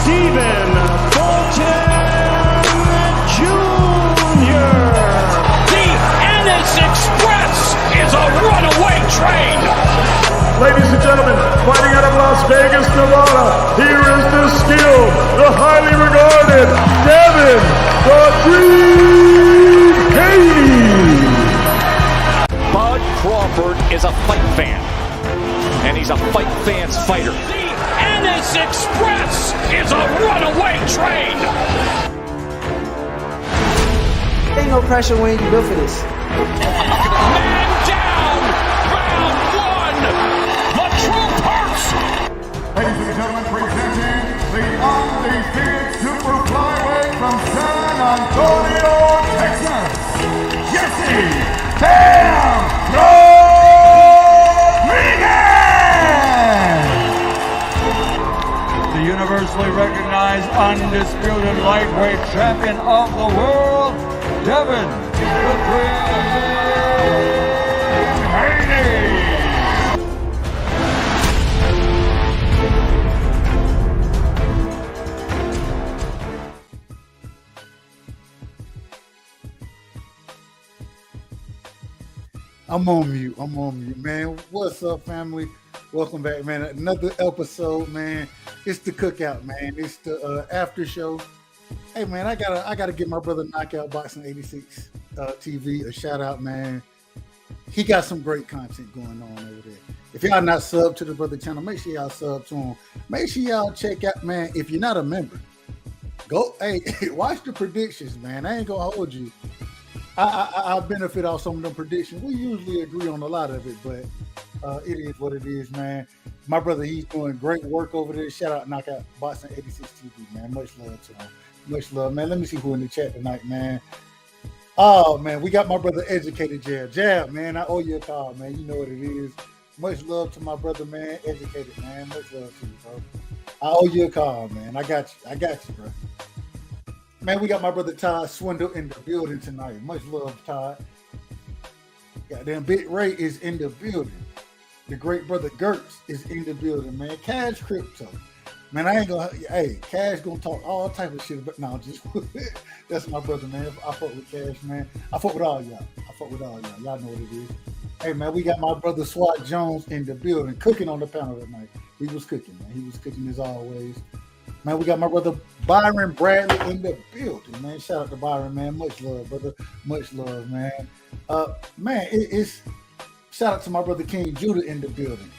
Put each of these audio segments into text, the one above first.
Devin Jr. The Ennis Express is a runaway train. Ladies and gentlemen, fighting out of Las Vegas, Nevada, here is the skilled, the highly regarded Devin the Dream Haney. Bud Crawford is a fight fan, and he's a fight fan's fighter. The Ennis Express is a runaway train. Ain't no pressure when you built for this. Man down, round one. The truth hurts. Ladies and gentlemen, presenting the undefeated super flyweight from San Antonio, Texas, Jesse Bam Rodriguez! The universally recognized undisputed lightweight champion of the world, Devin the Dream Haney. I'm on mute, man. What's up, family? Welcome back, man. Another episode, man. It's the cookout, man. It's the after show. Hey, man, I gotta give my brother Knockout Boxing 86 TV a shout out, man. He got some great content going on over there. If y'all not sub to the brother channel, make sure y'all sub to him. Make sure y'all check out, man. If you're not a member, go, hey, watch the predictions, man. I ain't gonna hold you. I benefit off some of them predictions. We usually agree on a lot of it, but it is what it is, man. My brother, he's doing great work over there. Shout out Knockout Boxing 86 TV, man. Much love to him. Much love, man. Let me see who in the chat tonight, man. Oh, man, we got my brother Educated Jab. Jab, man, I owe you a call, man. You know what it is. Much love to my brother, man. Educated, man. Much love to you, bro. I owe you a call, man. I got you, bro. Man, we got my brother Todd Swindle in the building tonight. Much love, Todd. Goddamn, Big Ray is in the building. The great brother Gertz is in the building, man. Cash Crypto. Man, I ain't gonna, hey, Cash gonna talk all type of shit, but no, just, that's my brother, man. I fuck with Cash, man. I fuck with all y'all. Y'all know what it is. Hey, man, we got my brother Swat Jones in the building, cooking on the panel tonight. He was cooking, man. He was cooking as always. Man, we got my brother Byron Bradley in the building, man. Shout out to Byron, man. Much love, brother. Much love, man. Man, it's shout out to my brother King Judah in the building.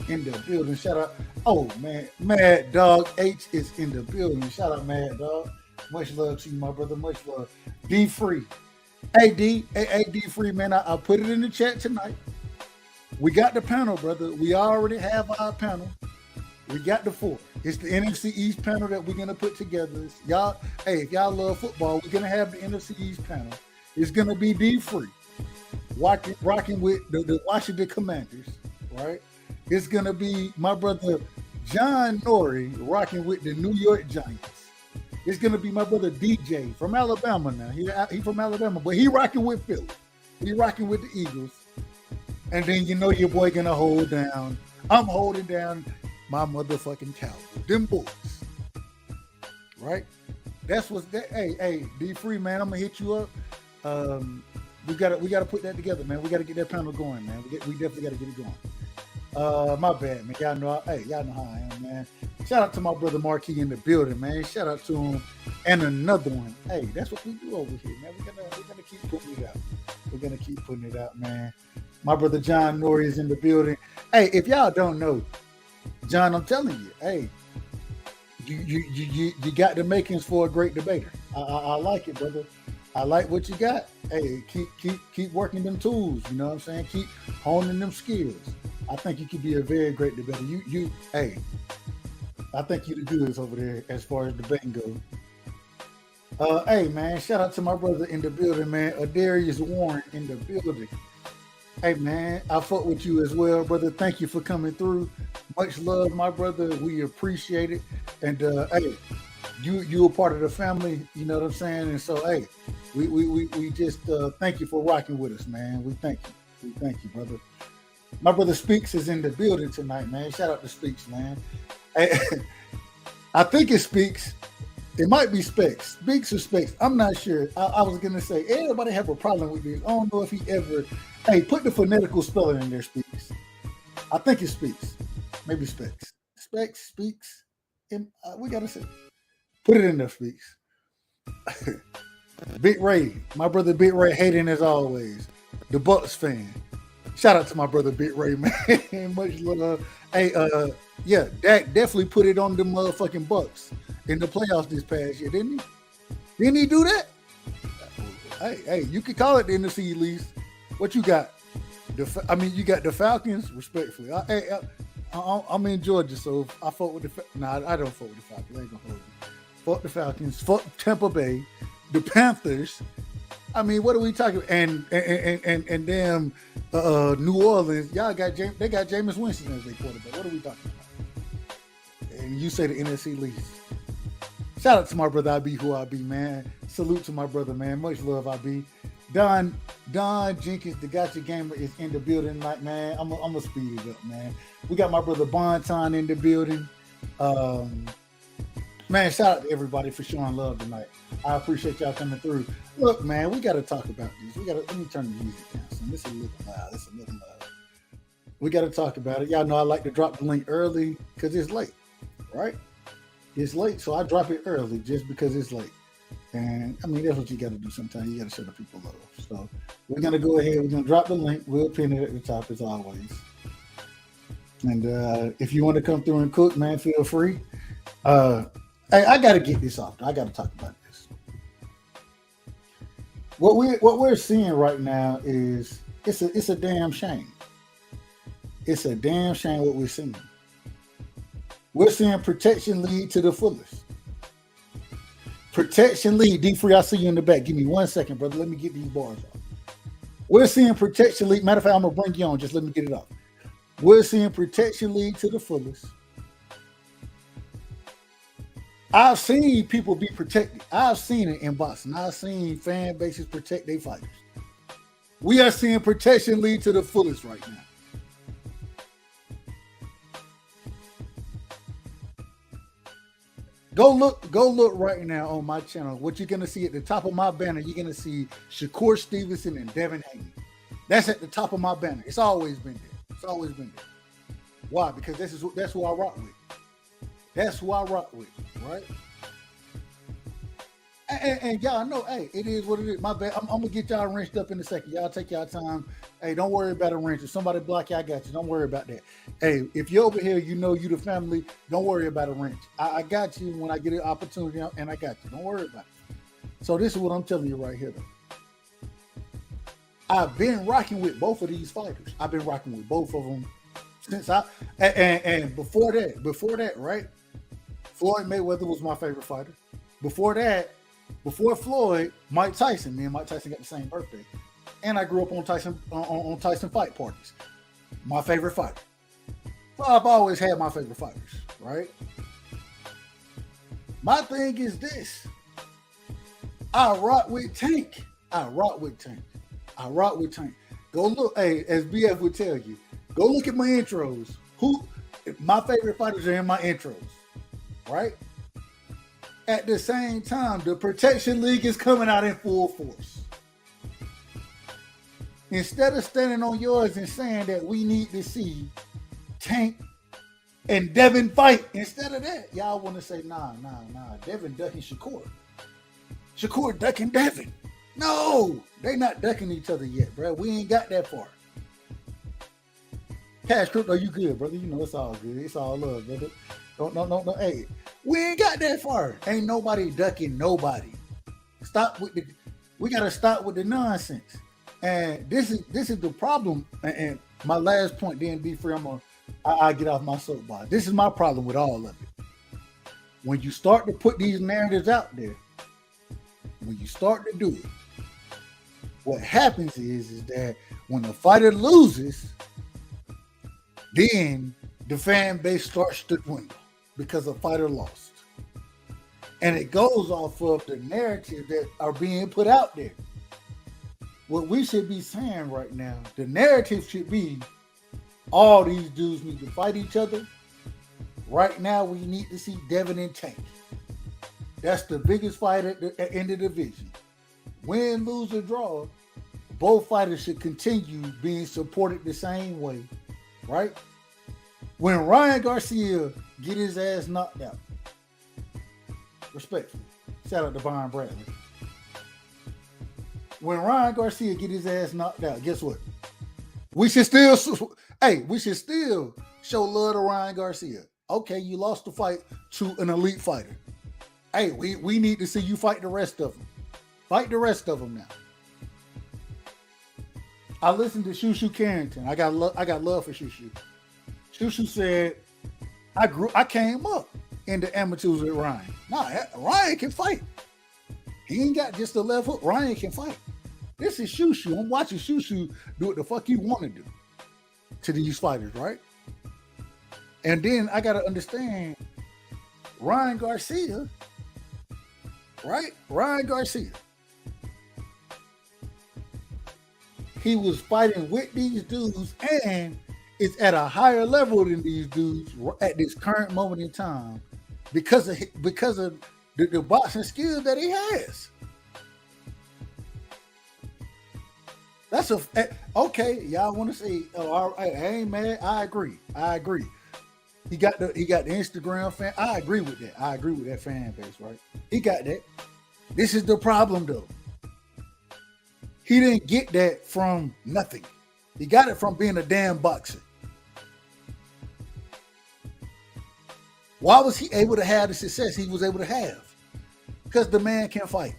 Shout out. Oh, man. Mad Dog H is in the building. Shout out, Mad Dog. Much love to you, my brother. Much love. D Free. Hey, D Free, man. I put it in the chat tonight. We got the panel, brother. We already have our panel. We got the four. It's the NFC East panel that we're going to put together. Y'all, hey, if y'all love football, we're going to have the NFC East panel. It's going to be D-Free, rocking with the Washington Commanders, right? It's going to be my brother John Norrie rocking with the New York Giants. It's going to be my brother DJ from Alabama now. He from Alabama, but he rocking with Philly. He rocking with the Eagles. And then you know your boy going to hold down. I'm holding down my motherfucking Cowboys, them boys, right? That's what's that. Hey, D Free, man, I'm gonna hit you up. We gotta put that together, man. We gotta get that panel going, man. We definitely gotta get it going. My bad, man. Y'all know how I am, man. Shout out to my brother Marquis in the building, man. Shout out to him and another one. Hey, that's what we do over here, man. We're gonna keep putting it out. We're gonna keep putting it out, man. My brother John Norrie is in the building. Hey, if y'all don't know, John, I'm telling you, hey, you got the makings for a great debater. I like it, brother. I like what you got. Hey, keep working them tools. You know what I'm saying? Keep honing them skills. I think you could be a very great debater. Hey, I think you the goods over there as far as debating goes. Hey, man, shout out to my brother in the building, man. Adarius Warren in the building. Hey, man, I fuck with you as well, brother. Thank you for coming through. Much love, my brother. We appreciate it. And, hey, you a part of the family, you know what I'm saying? And so, hey, we just thank you for rocking with us, man. We thank you. We thank you, brother. My brother Speaks is in the building tonight, man. Shout out to Speaks, man. Hey, I think it Speaks. It might be Specs. Speaks or Specs. I'm not sure. I was gonna say everybody have a problem with this. I don't know if he ever. Hey, put the phonetical spelling in there. Speaks. I think it Speaks. Maybe Specs. Specs Speaks. We gotta say. Put it in there. Speaks. Big Ray, my brother Big Ray, hating as always. The Bucks fan. Shout out to my brother Big Ray, man. Much love. Hey, yeah, Dak definitely put it on the motherfucking Bucks in the playoffs this past year, didn't he? Didn't he do that? Hey, you could call it the NFC East. What you got? You got the Falcons, respectfully. I'm in Georgia, so I fought with the. Nah, I don't fuck with the Falcons. I ain't gonna hold you. Fuck the Falcons. Fuck Tampa Bay. The Panthers. I mean, what are we talking about? And damn New Orleans. Y'all got they got Jameis Winston as their quarterback. What are we talking about? And you say the NFC East. Shout out to my brother IB, who I be, man. Salute to my brother, man. Much love, IB. Don Jenkins, the Gotcha Gamer, is in the building tonight, man. I'm gonna speed it up, man. We got my brother Bonton in the building. Man, shout out to everybody for showing love tonight. I appreciate y'all coming through. Look, man, we got to talk about this. Let me turn the music down. So this is a little loud. We got to talk about it. Y'all know I like to drop the link early because it's late, right? It's late, so I drop it early just because it's late. And I mean, that's what you got to do sometimes. You got to show the people love. So we're going to go ahead. We're going to drop the link. We'll pin it at the top as always. And if you want to come through and cook, man, feel free. Hey, I got to get this off. I got to talk about this. What we're seeing right now is it's a damn shame. It's a damn shame what we're seeing. We're seeing protection lead to the fullest. Protection lead. D-Free, I see you in the back. Give me 1 second, brother. Let me get these bars off. We're seeing protection lead. Matter of fact, I'm going to bring you on. Just let me get it off. We're seeing protection lead to the fullest. I've seen people be protected. I've seen it in boxing. I've seen fan bases protect their fighters. We are seeing protection lead to the fullest right now. Go look right now on my channel. What you're gonna see at the top of my banner, you're gonna see Shakur Stevenson and Devin Haney. That's at the top of my banner. It's always been there. It's always been there. Why? Because that's who I rock with. That's who I rock with, right? And y'all know, hey, it is what it is. My bad. I'm gonna get y'all wrenched up in a second. Y'all take y'all time. Hey, don't worry about a wrench. If somebody block you, I got you. Don't worry about that. Hey, if you're over here, you know you the family. Don't worry about a wrench. I got you when I get an opportunity, and I got you. Don't worry about it. So this is what I'm telling you right here, though. I've been rocking with both of these fighters. I've been rocking with both of them since and before that, right? Floyd Mayweather was my favorite fighter. Before Floyd, Mike Tyson. Me and Mike Tyson got the same birthday, and I grew up on Tyson fight parties. My favorite fighter. So I've always had my favorite fighters, right? My thing is this: I rock with Tank. Go look. Hey, as BF would tell you, go look at my intros. My favorite fighters are in my intros. Right? At the same time, the Protection League is coming out in full force. Instead of standing on yours and saying that we need to see Tank and Devin fight, instead of that, y'all want to say, nah, Devin ducking Shakur. Shakur ducking Devin. No, they not ducking each other yet, bro. We ain't got that far. Cash Crypto, you good, brother? You know it's all good. It's all love, brother. No. Hey, we ain't got that far. Ain't nobody ducking nobody. We gotta stop with the nonsense. And this is the problem. And my last point, then D-Free, I get off my soapbox. This is my problem with all of it. When you start to put these narratives out there, when you start to do it, what happens is that when the fighter loses, then the fan base starts to dwindle because a fighter lost. And it goes off of the narrative that are being put out there. What we should be saying right now, the narrative should be all these dudes need to fight each other. Right now, we need to see Devin and Tank. That's the biggest fight in the division. Win, lose, or draw, both fighters should continue being supported the same way, right? When Ryan Garcia get his ass knocked out, respectfully, shout out to Byron Bradley. When Ryan Garcia get his ass knocked out, guess what? We should still show love to Ryan Garcia. Okay, you lost the fight to an elite fighter. Hey, we need to see you fight the rest of them. Fight the rest of them now. I listened to Shushu Carrington. I got love for Shushu. Shushu said, I came up in the amateurs with Ryan. Nah, Ryan can fight. He ain't got just a left hook. Ryan can fight. This is Shushu. I'm watching Shushu do what the fuck he want to do to these fighters, right? And then I got to understand Ryan Garcia, right? Ryan Garcia. He was fighting with these dudes and is at a higher level than these dudes at this current moment in time because of the boxing skills that he has. That's okay. Y'all want to say, oh, all right, I ain't mad. I agree. He got the Instagram fan. I agree with that. I agree with that fan base, right? He got that. This is the problem, though. He didn't get that from nothing. He got it from being a damn boxer. Why was he able to have the success he was able to have? Because the man can fight.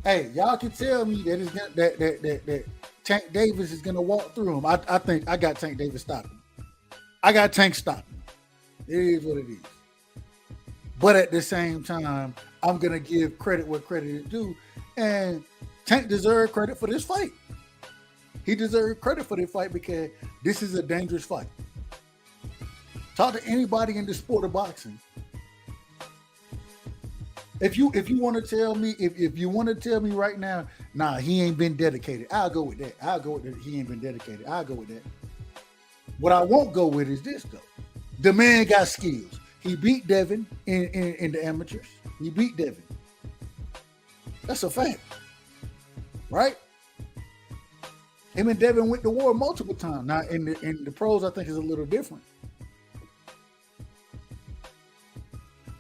Hey, y'all can tell me that Tank Davis is gonna walk through him. I think I got Tank Davis stopping. I got Tank stopping. It is what it is. But at the same time, I'm gonna give credit where credit is due, and Tank deserved credit for this fight. He deserved credit for this fight because this is a dangerous fight. Talk to anybody in the sport of boxing. If you want to tell me, if you want to tell me right now, nah, he ain't been dedicated. I'll go with that. He ain't been dedicated. I'll go with that. What I won't go with is this though. The man got skills. He beat Devin in the amateurs. He beat Devin. That's a fact. Right? Him and Devin went to war multiple times. Now in the pros, I think is a little different.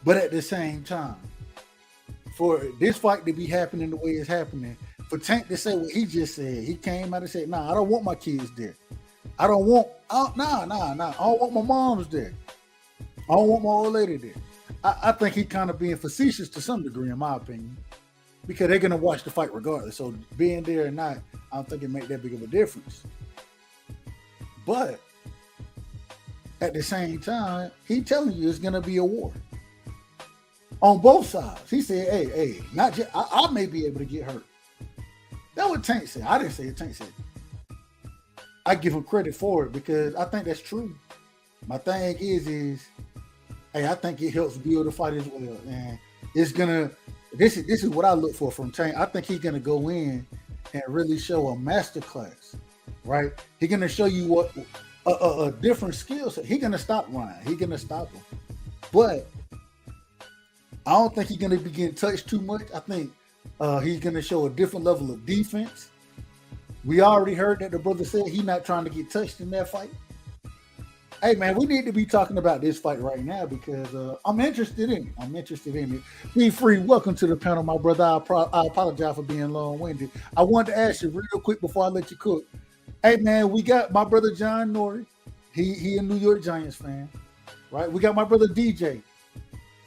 But at the same time, for this fight to be happening the way it's happening, for Tank to say what he just said, he came out and said, nah, I don't want my kids there. I don't want my mom's there. I don't want my old lady there. I think he kind of being facetious to some degree, in my opinion, because they're going to watch the fight regardless. So being there or not, I don't think it make that big of a difference. But at the same time, he telling you it's going to be a war. On both sides. He said, hey, not just, I may be able to get hurt. That's what Tank said. I didn't say it. Tank said it. I give him credit for it because I think that's true. My thing is hey, I think it helps build the fight as well. And it's gonna, this is what I look for from Tank. I think he's gonna go in and really show a masterclass, right? He's gonna show you what a different skill set. He's gonna stop Ryan. He's gonna stop him. But I don't think he's going to be getting touched too much. I think he's going to show a different level of defense. We already heard that the brother said he's not trying to get touched in that fight. Hey, man, we need to be talking about this fight right now because I'm interested in it. Be free. Welcome to the panel, my brother. I apologize for being long-winded. I wanted to ask you real quick before I let you cook. Hey, man, we got my brother John Norrie. He a New York Giants fan, right? We got my brother DJ,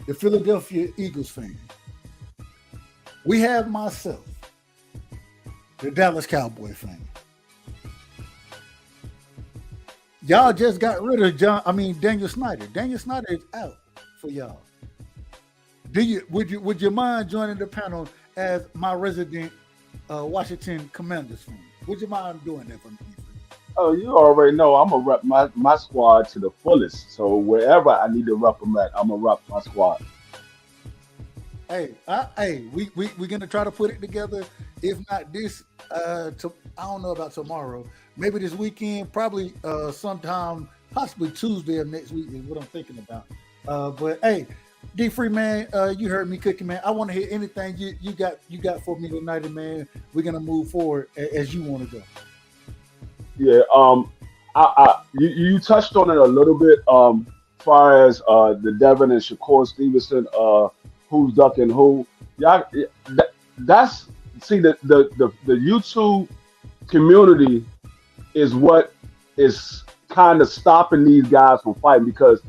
the Philadelphia Eagles fan. We have myself, the Dallas Cowboy fan. Y'all just got rid of Daniel Snyder. Daniel Snyder is out for y'all. Would you mind joining the panel as my resident Washington Commanders fan? Would you mind doing that for me? Oh, you already know I'm gonna rep my squad to the fullest. So wherever I need to rep them at, I'm gonna rep my squad. Hey, we're gonna try to put it together. If not this, I don't know about tomorrow. Maybe this weekend, probably sometime, possibly Tuesday of next week is what I'm thinking about. But hey, D Free, man, you heard me cooking, man. I want to hear anything you got for me tonight, man. We're gonna move forward as you want to go. Yeah. You touched on it a little bit. As far as the Devin and Shakur Stevenson, who's ducking who. Yeah, that's see the YouTube community is what is kind of stopping these guys from fighting because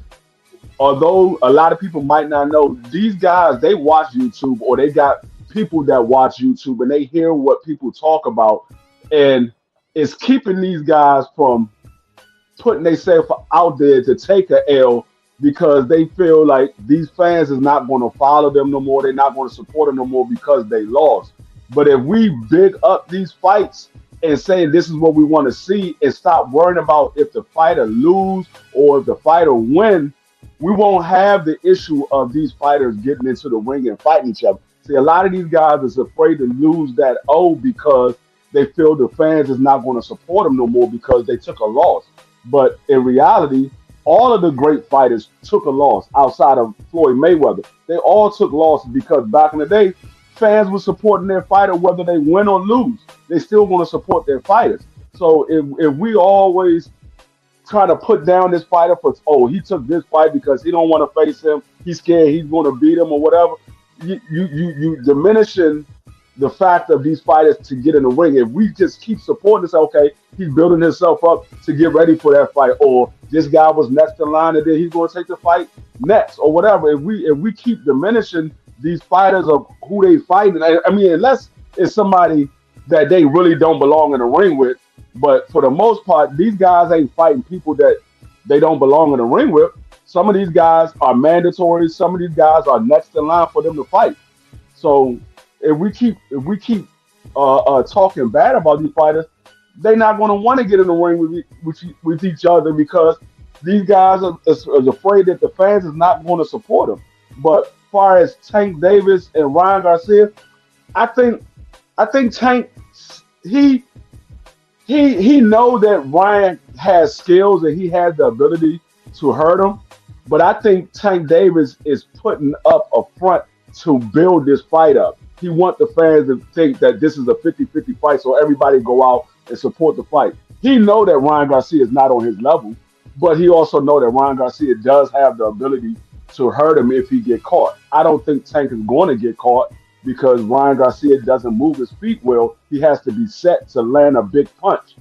although a lot of people might not know, these guys they watch YouTube or they got people that watch YouTube and they hear what people talk about, and it's keeping these guys from putting themselves out there to take a L because they feel like these fans is not going to follow them no more. They're not going to support them no more because they lost. But if we big up these fights and say this is what we want to see and stop worrying about if the fighter lose or if the fighter win, we won't have the issue of these fighters getting into the ring and fighting each other. See, a lot of these guys is afraid to lose that O because they feel the fans is not going to support them no more because they took a loss. But in reality, all of the great fighters took a loss outside of Floyd Mayweather. They all took losses because back in the day, fans were supporting their fighter whether they win or lose. They still going to support their fighters. So if we always try to put down this fighter for, oh, he took this fight because he don't want to face him, he's scared he's going to beat him or whatever, you diminishing the fact of these fighters to get in the ring. If we just keep supporting this, okay, he's building himself up to get ready for that fight, or this guy was next in line and then he's going to take the fight next, or whatever. If we keep diminishing these fighters of who they fighting, I mean, unless it's somebody that they really don't belong in the ring with, but for the most part, these guys ain't fighting people that they don't belong in the ring with. Some of these guys are mandatory. Some of these guys are next in line for them to fight. So if we keep talking bad about these fighters, they're not going to want to get in the ring with each other because these guys is afraid that the fans is not going to support them. But as far as Tank Davis and Ryan Garcia, I think Tank he knows that Ryan has skills and he has the ability to hurt him. But I think Tank Davis is putting up a front to build this fight up. He wants the fans to think that this is a 50-50 fight, so everybody go out and support the fight. He know that Ryan Garcia is not on his level, but he also know that Ryan Garcia does have the ability to hurt him if he get caught. I don't think Tank is going to get caught because Ryan Garcia doesn't move his feet well. He has to be set to land a big punch.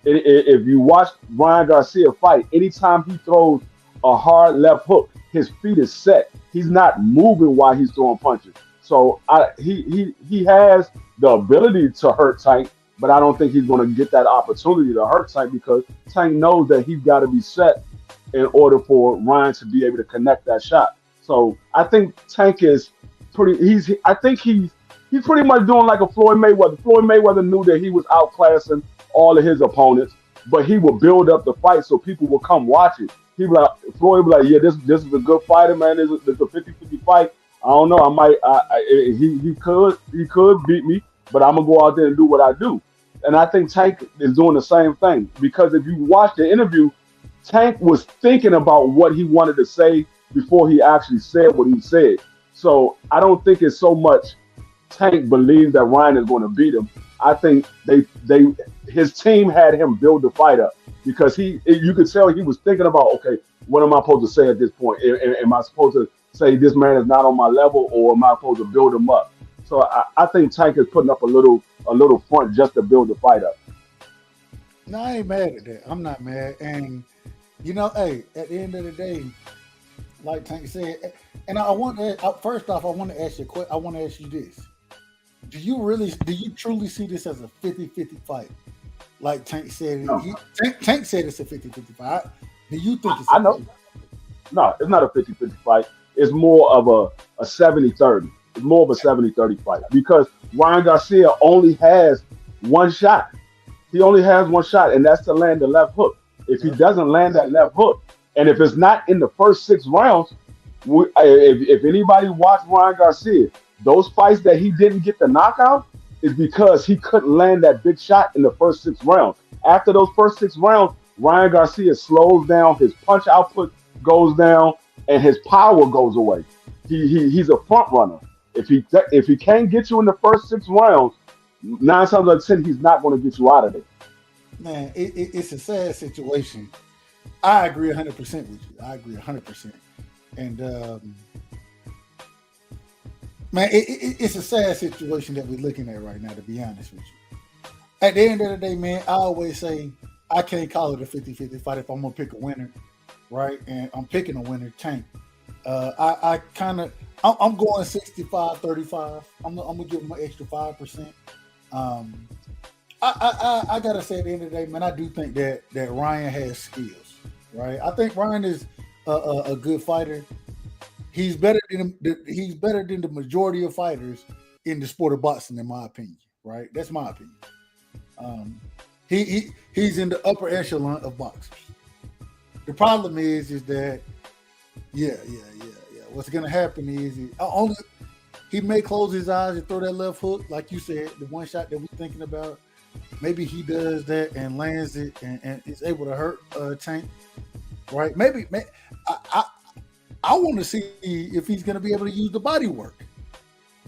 If you watch Ryan Garcia fight, anytime he throws a hard left hook, his feet is set. He's not moving while he's throwing punches. So he has the ability to hurt Tank, but I don't think he's going to get that opportunity to hurt Tank because Tank knows that he's got to be set in order for Ryan to be able to connect that shot. So I think Tank is he's pretty much doing like a Floyd Mayweather. Floyd Mayweather knew that he was outclassing all of his opponents, but he would build up the fight so people would come watch it. Floyd would be like, yeah, this is a good fighter, man. This is a 50-50 fight. I don't know. He could beat me, but I'm gonna go out there and do what I do. And I think Tank is doing the same thing because if you watch the interview, Tank was thinking about what he wanted to say before he actually said what he said. So I don't think it's so much Tank believes that Ryan is going to beat him. I think his team had him build the fight up because you could tell he was thinking about, okay, what am I supposed to say at this point? Am I supposed to say this man is not on my level, or am I supposed to build him up? So I think Tank is putting up a little front just to build the fight up. No, I ain't mad at that. I'm not mad. And hey, at the end of the day, like Tank said, and I want to first off, I want to ask you this: Do you truly see this as a 50-50 fight? Like Tank said, No. Tank said it's a 50-50 fight. Do you think it's? I know. No, it's not a 50-50 fight. It's more of a 70-30. It's more of a 70-30 fight because Ryan Garcia only has one shot. He only has one shot, and that's to land the left hook. If he doesn't land that left hook, and if it's not in the first 6 rounds, if anybody watched Ryan Garcia, those fights that he didn't get the knockout is because he couldn't land that big shot in the first 6 rounds. After those first 6 rounds, Ryan Garcia slows down, his punch output goes down, and his power goes away. he's a front runner. If he can't get you in the first 6 rounds, 9 times out of 10, he's not going to get you out of there. Man, it's a sad situation. I agree 100% with you. I agree 100%. And man, it's a sad situation that we're looking at right now, to be honest with you. At the end of the day, man, I always say I can't call it a 50-50 fight if I'm going to pick a winner, right? And I'm picking a winner, Tank. I'm going 65-35. I'm going to give him an extra 5%. I got to say at the end of the day, man, I do think that Ryan has skills, right? I think Ryan is a good fighter. He's better than the majority of fighters in the sport of boxing, in my opinion. Right? That's my opinion. He's in the upper echelon of boxers. The problem is that what's gonna happen is he may close his eyes and throw that left hook, like you said, the one shot that we're thinking about. Maybe he does that and lands it and is able to hurt Tank. Right? Maybe I want to see if he's going to be able to use the body work.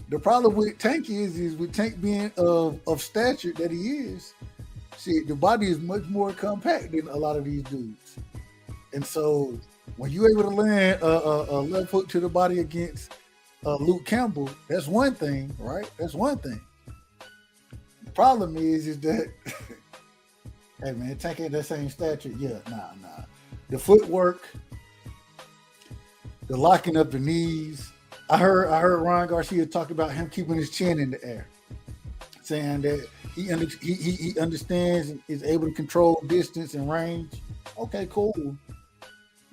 The problem with Tank is with Tank being of stature that he is, see, the body is much more compact than a lot of these dudes. And so when you're able to land a left hook to the body against Luke Campbell, that's one thing, right? That's one thing. The problem is that, hey man, Tank ain't that same stature. Yeah, nah. The footwork, the locking up the knees. I heard Ryan Garcia talk about him keeping his chin in the air, saying that he understands and is able to control distance and range. Okay, cool.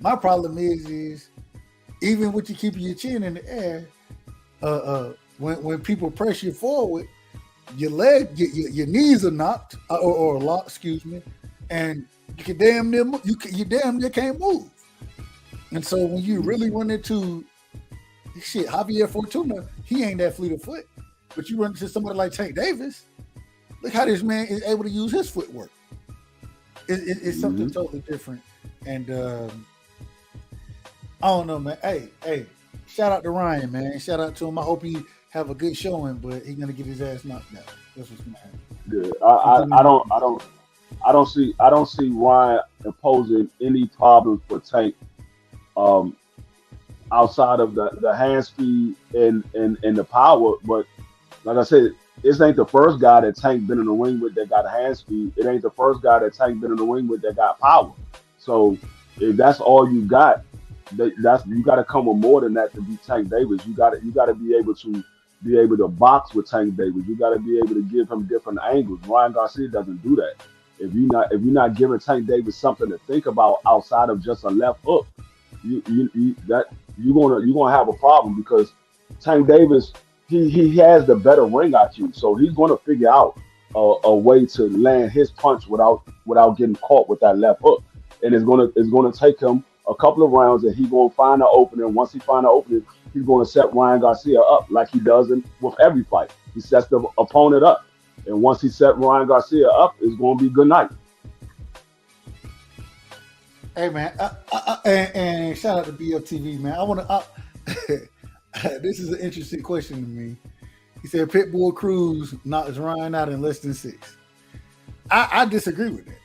My problem is even with you keeping your chin in the air, when people press you forward, your knees are knocked or locked, excuse me, and you damn near can't move. And so when you really run into Javier Fortuna, he ain't that fleet of foot. But you run into somebody like Tank Davis, look how this man is able to use his footwork. It's something totally different. And I don't know, man. Hey, shout out to Ryan, man. Shout out to him. I hope he have a good showing, but he's gonna get his ass knocked out. That's what's gonna happen. Yeah, I don't see Ryan imposing any problems for Tank outside of the hand speed and the power. But like I said, this ain't the first guy that Tank been in the ring with that got hand speed. It ain't the first guy that Tank been in the ring with that got power. So if that's all you got, you got to come with more than that to be Tank Davis. You got to be able to box with Tank Davis. You got to be able to give him different angles. Ryan Garcia doesn't do that. If you're not giving Tank Davis something to think about outside of just a left hook, you're gonna have a problem, because Tank Davis he has the better ring IQ, so he's gonna figure out a way to land his punch without getting caught with that left hook, and it's gonna take him a couple of rounds, and he's gonna find an opening. Once he finds an opening, he's gonna set Ryan Garcia up like he does with every fight. He sets the opponent up. And once he set Ryan Garcia up, it's going to be good night. Hey, man. And shout out to BLTV, man. I want to this is an interesting question to me. He said Pitbull Cruz knocks Ryan out in less than 6. I disagree with that.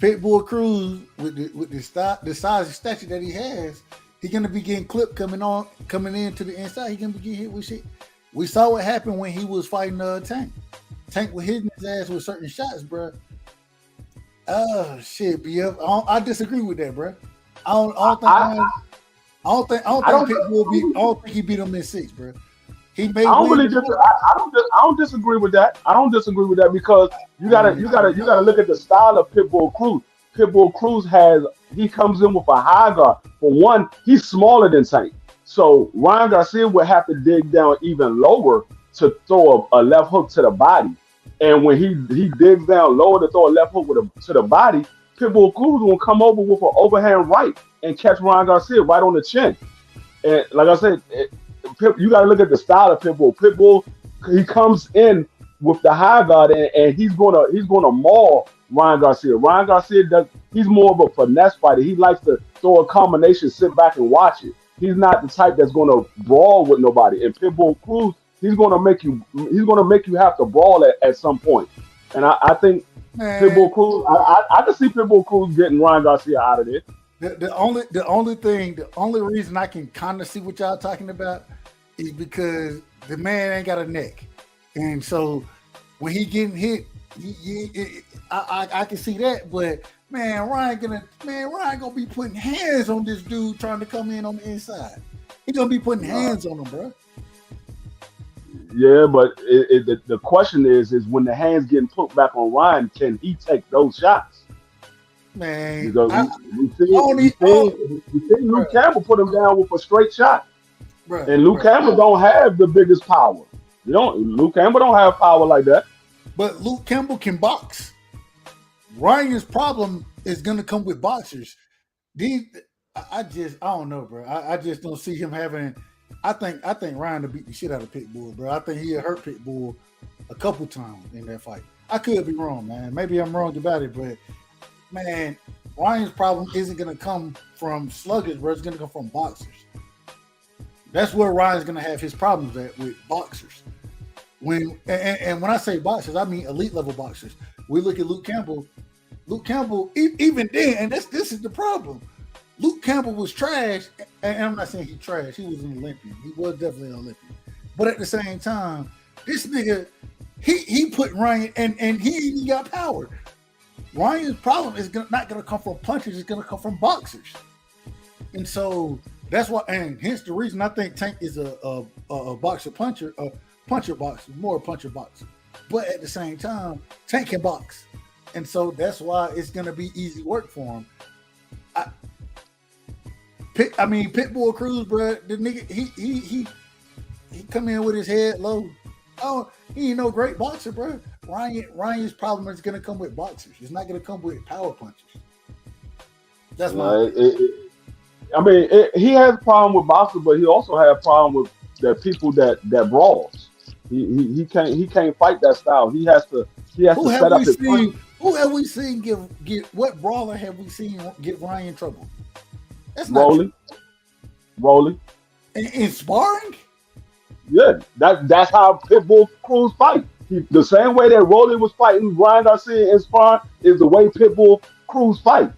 Pitbull Cruz, with the size and stature that he has, he's going to be getting clipped coming in to the inside. He's going to be getting hit with shit. We saw what happened when he was fighting Tank. Tank was hitting his ass with certain shots, bro. Oh shit, BF. I disagree with that, bro. I don't think he beat him in 6, bro. He made. I don't disagree with that. I don't disagree with that, because you gotta look at the style of Pitbull Cruz. Pitbull Cruz comes in with a high guard. For one, he's smaller than Tank. So Ryan Garcia would have to dig down even lower to throw a left hook to the body. And when he digs down lower to throw a left hook to the body, Pitbull Cruz will come over with an overhand right and catch Ryan Garcia right on the chin. And like I said, you got to look at the style of Pitbull. Pitbull, he comes in with the high guard, and he's gonna maul Ryan Garcia. Ryan Garcia he's more of a finesse fighter. He likes to throw a combination, sit back and watch it. He's not the type that's going to brawl with nobody. And Pitbull Cruz, he's going to make you have to brawl at some point. And I think Man, Pitbull Cruz, I can see Pitbull Cruz getting Ryan Garcia out of there. the only reason I can kind of see what y'all talking about is because the man ain't got a neck, and so when he getting hit, I can see that. But man, Ryan gonna be putting hands on this dude trying to come in on the inside. He gonna be putting hands on him, bro. Yeah, but the question is when the hands getting put back on Ryan, can he take those shots? Man, Because we see Luke Campbell put him down with a straight shot, and Luke Campbell don't have the biggest power. Luke Campbell don't have power like that. But Luke Campbell can box. Ryan's problem is gonna come with boxers. I don't know, bro. I just don't see him having. I think Ryan will beat the shit out of Pitbull, bro. I think he'll hurt Pitbull a couple times in that fight. I could be wrong, man. Maybe I'm wrong about it, but man, Ryan's problem isn't gonna come from sluggers, bro. It's gonna come from boxers. That's where Ryan's gonna have his problems at, with boxers. When I say boxers, I mean elite level boxers. We look at Luke Campbell. Luke Campbell, even then, and this is the problem. Luke Campbell was trash, and I'm not saying he trash. He was an Olympian. He was definitely an Olympian. But at the same time, this nigga, he put Ryan, and he even got power. Ryan's problem is not going to come from punches. It's going to come from boxers. And so that's why, and hence the reason I think Tank is a boxer puncher, a puncher boxer, more a puncher boxer. But at the same time, Tank can box. And so that's why it's going to be easy work for him. Pitbull Cruz, bro, the nigga, he come in with his head low. Oh, he ain't no great boxer, bro. Ryan's problem is going to come with boxers. It's not going to come with power punches. That's my. He has a problem with boxers, but he also has a problem with the people that brawls. He can't fight that style. He has to set up his punch. Who have we seen get what brawler have we seen get Ryan in trouble? That's not Rolly. In sparring? Yeah, that's how Pitbull Cruz fight. The same way that Rolly was fighting Ryan Garcia in sparring is the way Pitbull Cruz fight.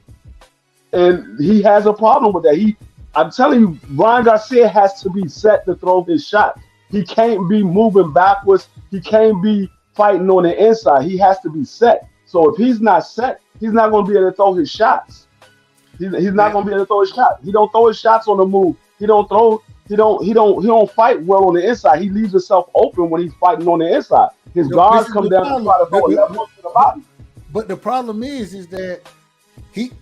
And he has a problem with that. I'm telling you, Ryan Garcia has to be set to throw his shot. He can't be moving backwards. He can't be fighting on the inside. He has to be set. So if he's not set, he's not going to be able to throw his shots. He's not going to be able to throw his shot. He don't throw his shots on the move. He don't fight well on the inside. He leaves himself open when he's fighting on the inside. His guards come down and try to throw left hook to the body. But the problem is that he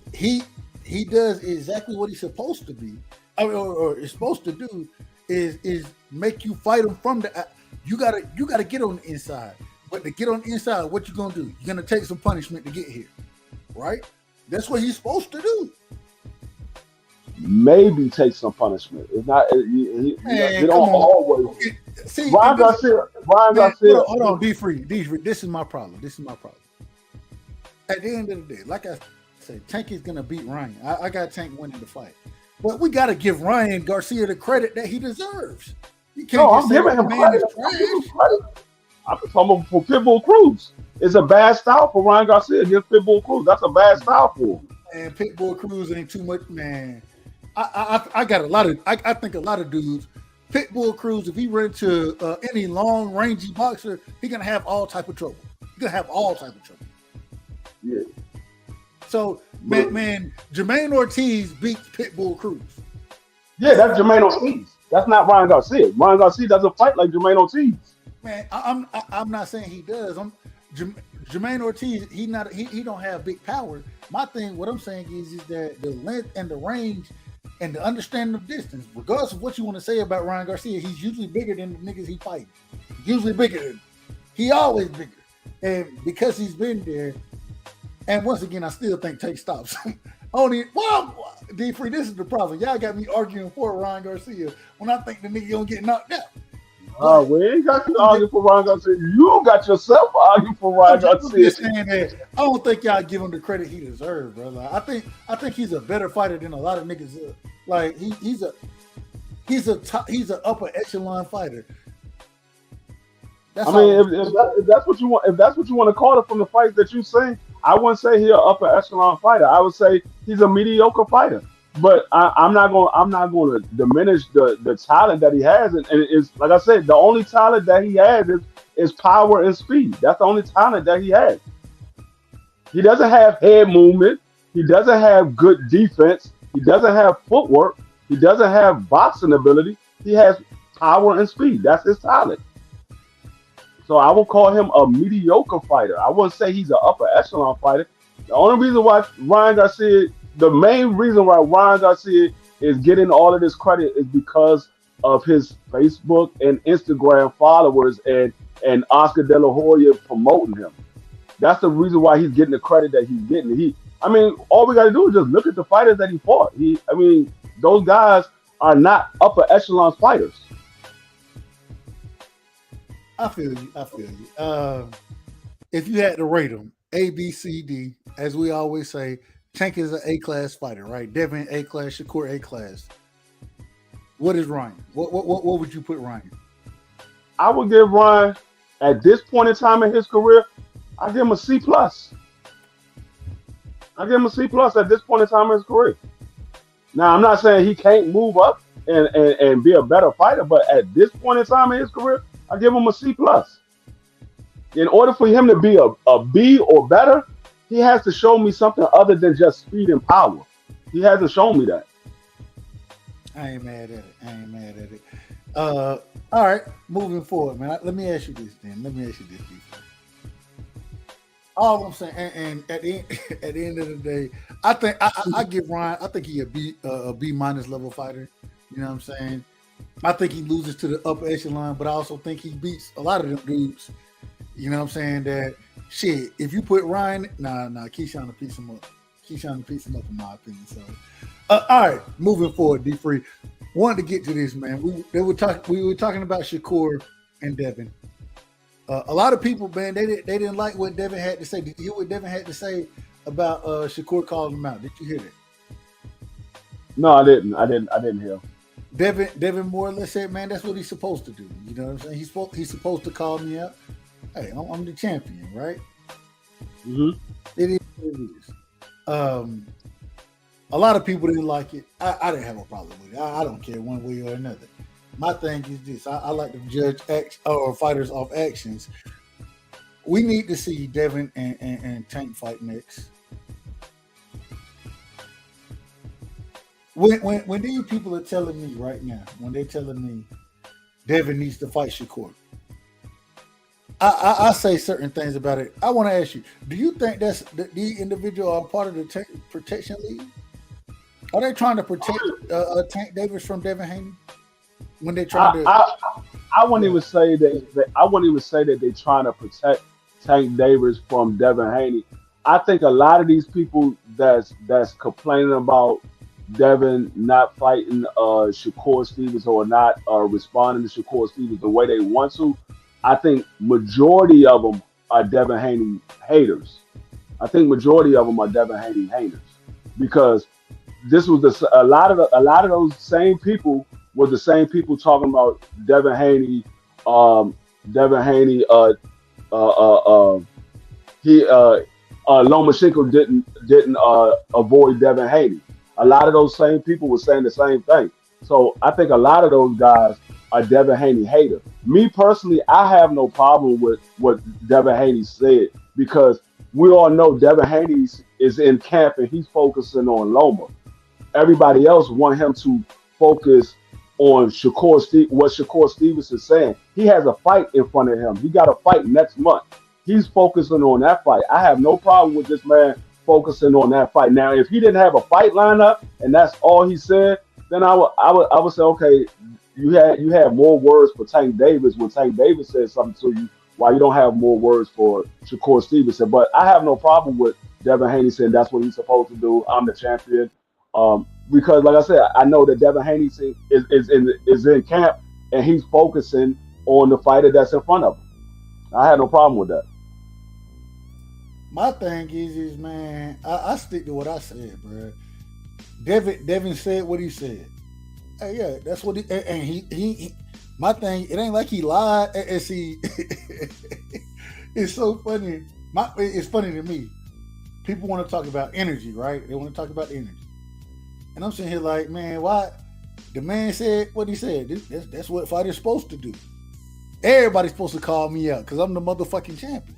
does exactly what he's supposed to be, or is supposed to do, is make you fight him from the. You gotta get on the inside. But to get on the inside, what you gonna do? You're gonna take some punishment to get here, right? That's what he's supposed to do. Maybe take some punishment. It's not. He don't always. See, Ryan Garcia. Hold on, be free. This is my problem. At the end of the day, like I said, Tank is gonna beat Ryan. I got Tank winning the fight, but we got to give Ryan Garcia the credit that he deserves. You can't I'm giving him credit. I'm talking for Pitbull Cruz. It's a bad style for Ryan Garcia against Pitbull Cruz. That's a bad style for him. And Pitbull Cruz ain't too much, man. I got a lot of. I think a lot of dudes. Pitbull Cruz, if he run into any long rangy boxer, he's gonna have all type of trouble. Yeah. So man, Jermaine Ortiz beats Pitbull Cruz. Yeah, that's Jermaine Ortiz. That's not Ryan Garcia. Ryan Garcia doesn't fight like Jermaine Ortiz. Man, I'm not saying he does. Jermaine Ortiz. He don't have big power. What I'm saying is that the length and the range and the understanding of distance, regardless of what you want to say about Ryan Garcia, he's usually bigger than the niggas he fight. Usually bigger than. He always bigger, and because he's been there. And once again, I still think Tank stops. D3, this is the problem. Y'all got me arguing for Ryan Garcia when I think the nigga gonna get knocked out. Oh, we ain't got you arguing for Ryan Garcia. You got yourself arguing for Ryan Garcia. Saying that, I don't think y'all give him the credit he deserves, brother. I think he's a better fighter than a lot of niggas. Like he's He's an upper echelon fighter. That's I mean, if that's what you want, if that's what you want to call it from the fights that you've seen, I wouldn't say he's an upper echelon fighter. I would say he's a mediocre fighter. But I'm not going to diminish the talent that he has, and it's like I said, the only talent that he has is power and speed. That's the only talent that he has. He doesn't have head movement. He doesn't have good defense. He doesn't have footwork. He doesn't have boxing ability. He has power and speed. That's his talent. So I would call him a mediocre fighter. I wouldn't say he's an upper echelon fighter. The only reason why Ryan Garcia, the main reason why Ryan Garcia is getting all of this credit is because of his Facebook and Instagram followers and Oscar De La Hoya promoting him. That's the reason why he's getting the credit that he's getting. I mean, all we got to do is just look at the fighters that he fought. I mean, those guys are not upper echelon fighters. I feel you. I feel you. If you had to rate them, A, B, C, D, as we always say, Tank is an A-class fighter, right? Devin A-class, Shakur A-class. What is Ryan? What would you put Ryan? I would give Ryan, at this point in time in his career, I give him a C plus. I give him a C plus at this point in time in his career. Now I'm not saying he can't move up and be a better fighter, but at this point in time in his career, I give him a C plus. In order for him to be a B or better, he has to show me something other than just speed and power. He hasn't shown me that. I ain't mad at it. All right, moving forward, man. Let me ask you this, then. All I'm saying, and at the end of the day, I think I give Ryan. I think he a B minus level fighter. You know what I'm saying? I think he loses to the upper echelon, but I also think he beats a lot of them dudes. You know what I'm saying? That shit. If you put Ryan, Keyshawn to piece him up. In my opinion. So, all right, moving forward, D Free. Wanted to get to this, man. We were talking about Shakur and Devin. A lot of people, man, they didn't like what Devin had to say. Did you hear what Devin had to say about Shakur calling him out? Did you hear that? No, I didn't hear. Devin more or less said, man, that's what he's supposed to do. You know what I'm saying? He's supposed to call me out. Hey, I'm the champion, right? Mm-hmm. It is what it is. A lot of people didn't like it. I didn't have a problem with it. I don't care one way or another. My thing is this: I like to judge fighters off actions. We need to see Devin and Tank fight next. When these people are telling me right now, when they're telling me Devin needs to fight Shakur, I say certain things about it. I want to ask you: do you think that's the individual are part of the protection league? Are they trying to protect Tank Davis from Devin Haney? When they try to, I wouldn't even say that. I wouldn't even say that they're trying to protect Tank Davis from Devin Haney. I think a lot of these people that's complaining about Devin not fighting Shakur Stevens or not responding to Shakur Stevens the way they want to, I think majority of them are Devin Haney haters. I think majority of them are Devin Haney haters because this was a lot of those same people were the same people talking about Devin Haney. Lomachenko didn't avoid Devin Haney. A lot of those same people were saying the same thing. So I think a lot of those guys are Devin Haney haters. Me personally, I have no problem with what Devin Haney said because we all know Devin Haney is in camp and he's focusing on Loma. Everybody else want him to focus on what Shakur Stevens is saying. He has a fight in front of him. He got a fight next month. He's focusing on that fight. I have no problem with this man focusing on that fight. Now, if he didn't have a fight lineup and that's all he said, then I would say, okay, you had more words for Tank Davis when Tank Davis said something to you, while you don't have more words for Shakur Stevenson. But I have no problem with Devin Haney saying that's what he's supposed to do. I'm the champion. Because, like I said, I know that Devin Haney is in camp and he's focusing on the fighter that's in front of him. I had no problem with that. My thing is man, I stick to what I said, bro. Devin said what he said. Yeah, that's what he my thing, it ain't like he lied. And see, it's so funny. It's funny to me. People want to talk about energy, right? They want to talk about energy. And I'm sitting here like, man, why? The man said what he said. That's what fighters supposed to do. Everybody's supposed to call me out because I'm the motherfucking champion.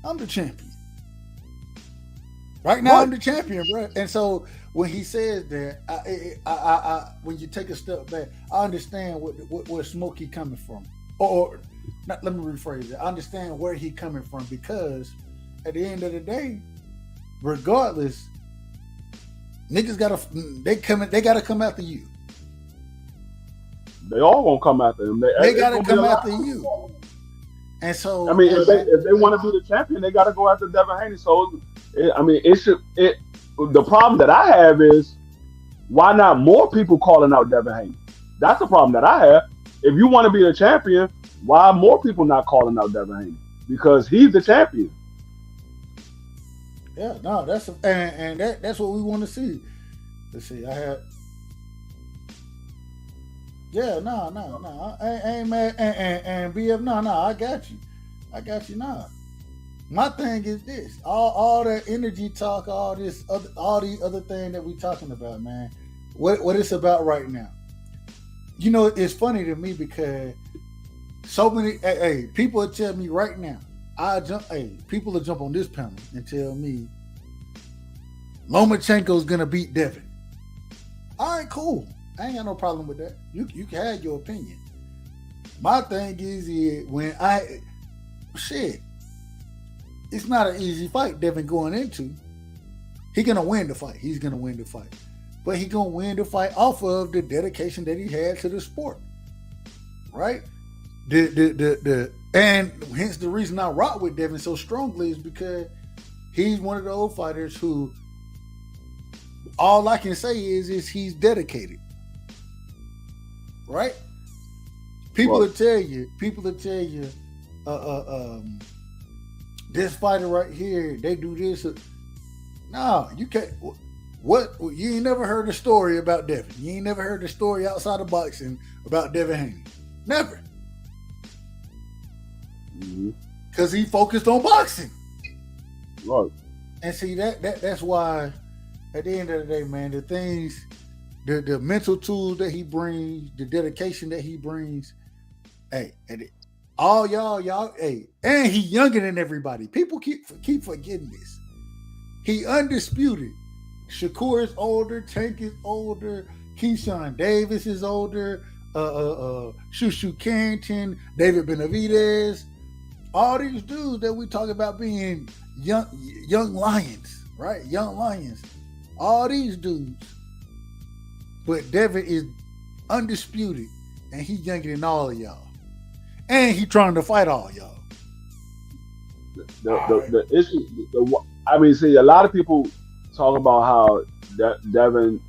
I'm the champion. Right now, what? I'm the champion, bro. And so when he says that, I when you take a step back, I understand where Smokey coming from. Or not, let me rephrase it. I understand where he coming from because at the end of the day, regardless, niggas gotta come after you. They all gonna come after him. They gotta come after you. And so, I mean, if they want to be the champion, they gotta go after Devin Haney. So, I mean, the problem that I have is why not more people calling out Devin Haney? That's the problem that I have. If you want to be the champion, why are more people not calling out Devin Haney? Because he's the champion. Yeah, no, that's what we want to see. Let's see, I had. Yeah, no. I ain't mad. And BF, no, I got you. Nah. My thing is this: all that energy talk, all these other things that we talking about, man. What it's about right now? You know, it's funny to me because so many people will tell me right now. People will jump on this panel and tell me Lomachenko's gonna beat Devin. All right, cool. I ain't got no problem with that. You can have your opinion. My thing is when it's not an easy fight Devin going into. He's gonna win the fight. But he's gonna win the fight off of the dedication that he had to the sport. Right? And hence the reason I rock with Devin so strongly is because he's one of the old fighters who all I can say is he's dedicated. Right? People will tell you, this fighter right here, they do this. No, you can't. What? You ain't never heard a story about Devin. You ain't never heard the story outside of boxing about Devin Haney. Never. Because he focused on boxing. Right. And see, that's why, at the end of the day, man, the things, the mental tools that he brings, the dedication that he brings, all y'all, and he younger than everybody. People keep forgetting this. He undisputed. Shakur is older, Tank is older, Keyshawn Davis is older, Shushu Carrington, David Benavidez, all these dudes that we talk about being young lions, right? Young lions. All these dudes. But Devin is undisputed, and he's younger than all of y'all. And he trying to fight all y'all. The issue, I mean, see, a lot of people talk about how Devin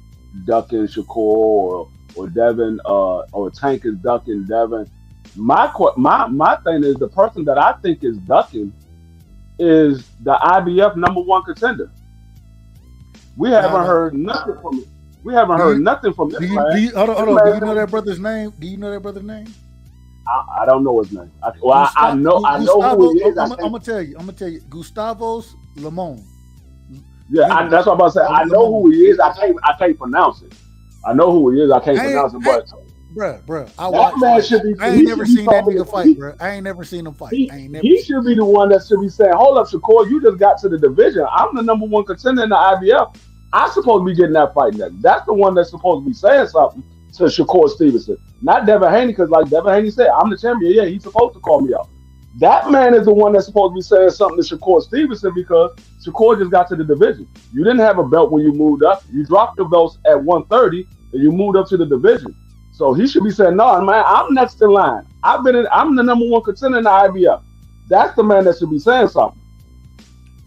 ducking Shakur or Devin or Tank is ducking Devin. My thing is the person that I think is ducking is the IBF #1 contender. We haven't heard nothing from him. We haven't heard nothing from this man. Do you know that brother's name? I don't know his name. I know who he is. I'm gonna tell you. Gustavo Lemon. Yeah, that's what I'm about to say. I know who he is. I can't pronounce it. I know who he is. I can't pronounce it, but bruh, I ain't never seen that nigga fight, bro. I ain't never seen him fight. He should be the one that should be saying, "Hold up, Shakur, you just got to the division. I'm the #1 contender in the IBF. I'm supposed to be getting that fight next." That's the one that's supposed to be saying something to Shakur Stevenson, not Devin Haney, because like Devin Haney said, I'm the champion. Yeah, he's supposed to call me out. That man is the one that's supposed to be saying something to Shakur Stevenson because Shakur just got to the division. You didn't have a belt when you moved up. You dropped the belts at 130 and you moved up to the division. So he should be saying, "No, man, I'm next in line. I'm the #1 contender in the IBF." That's the man that should be saying something.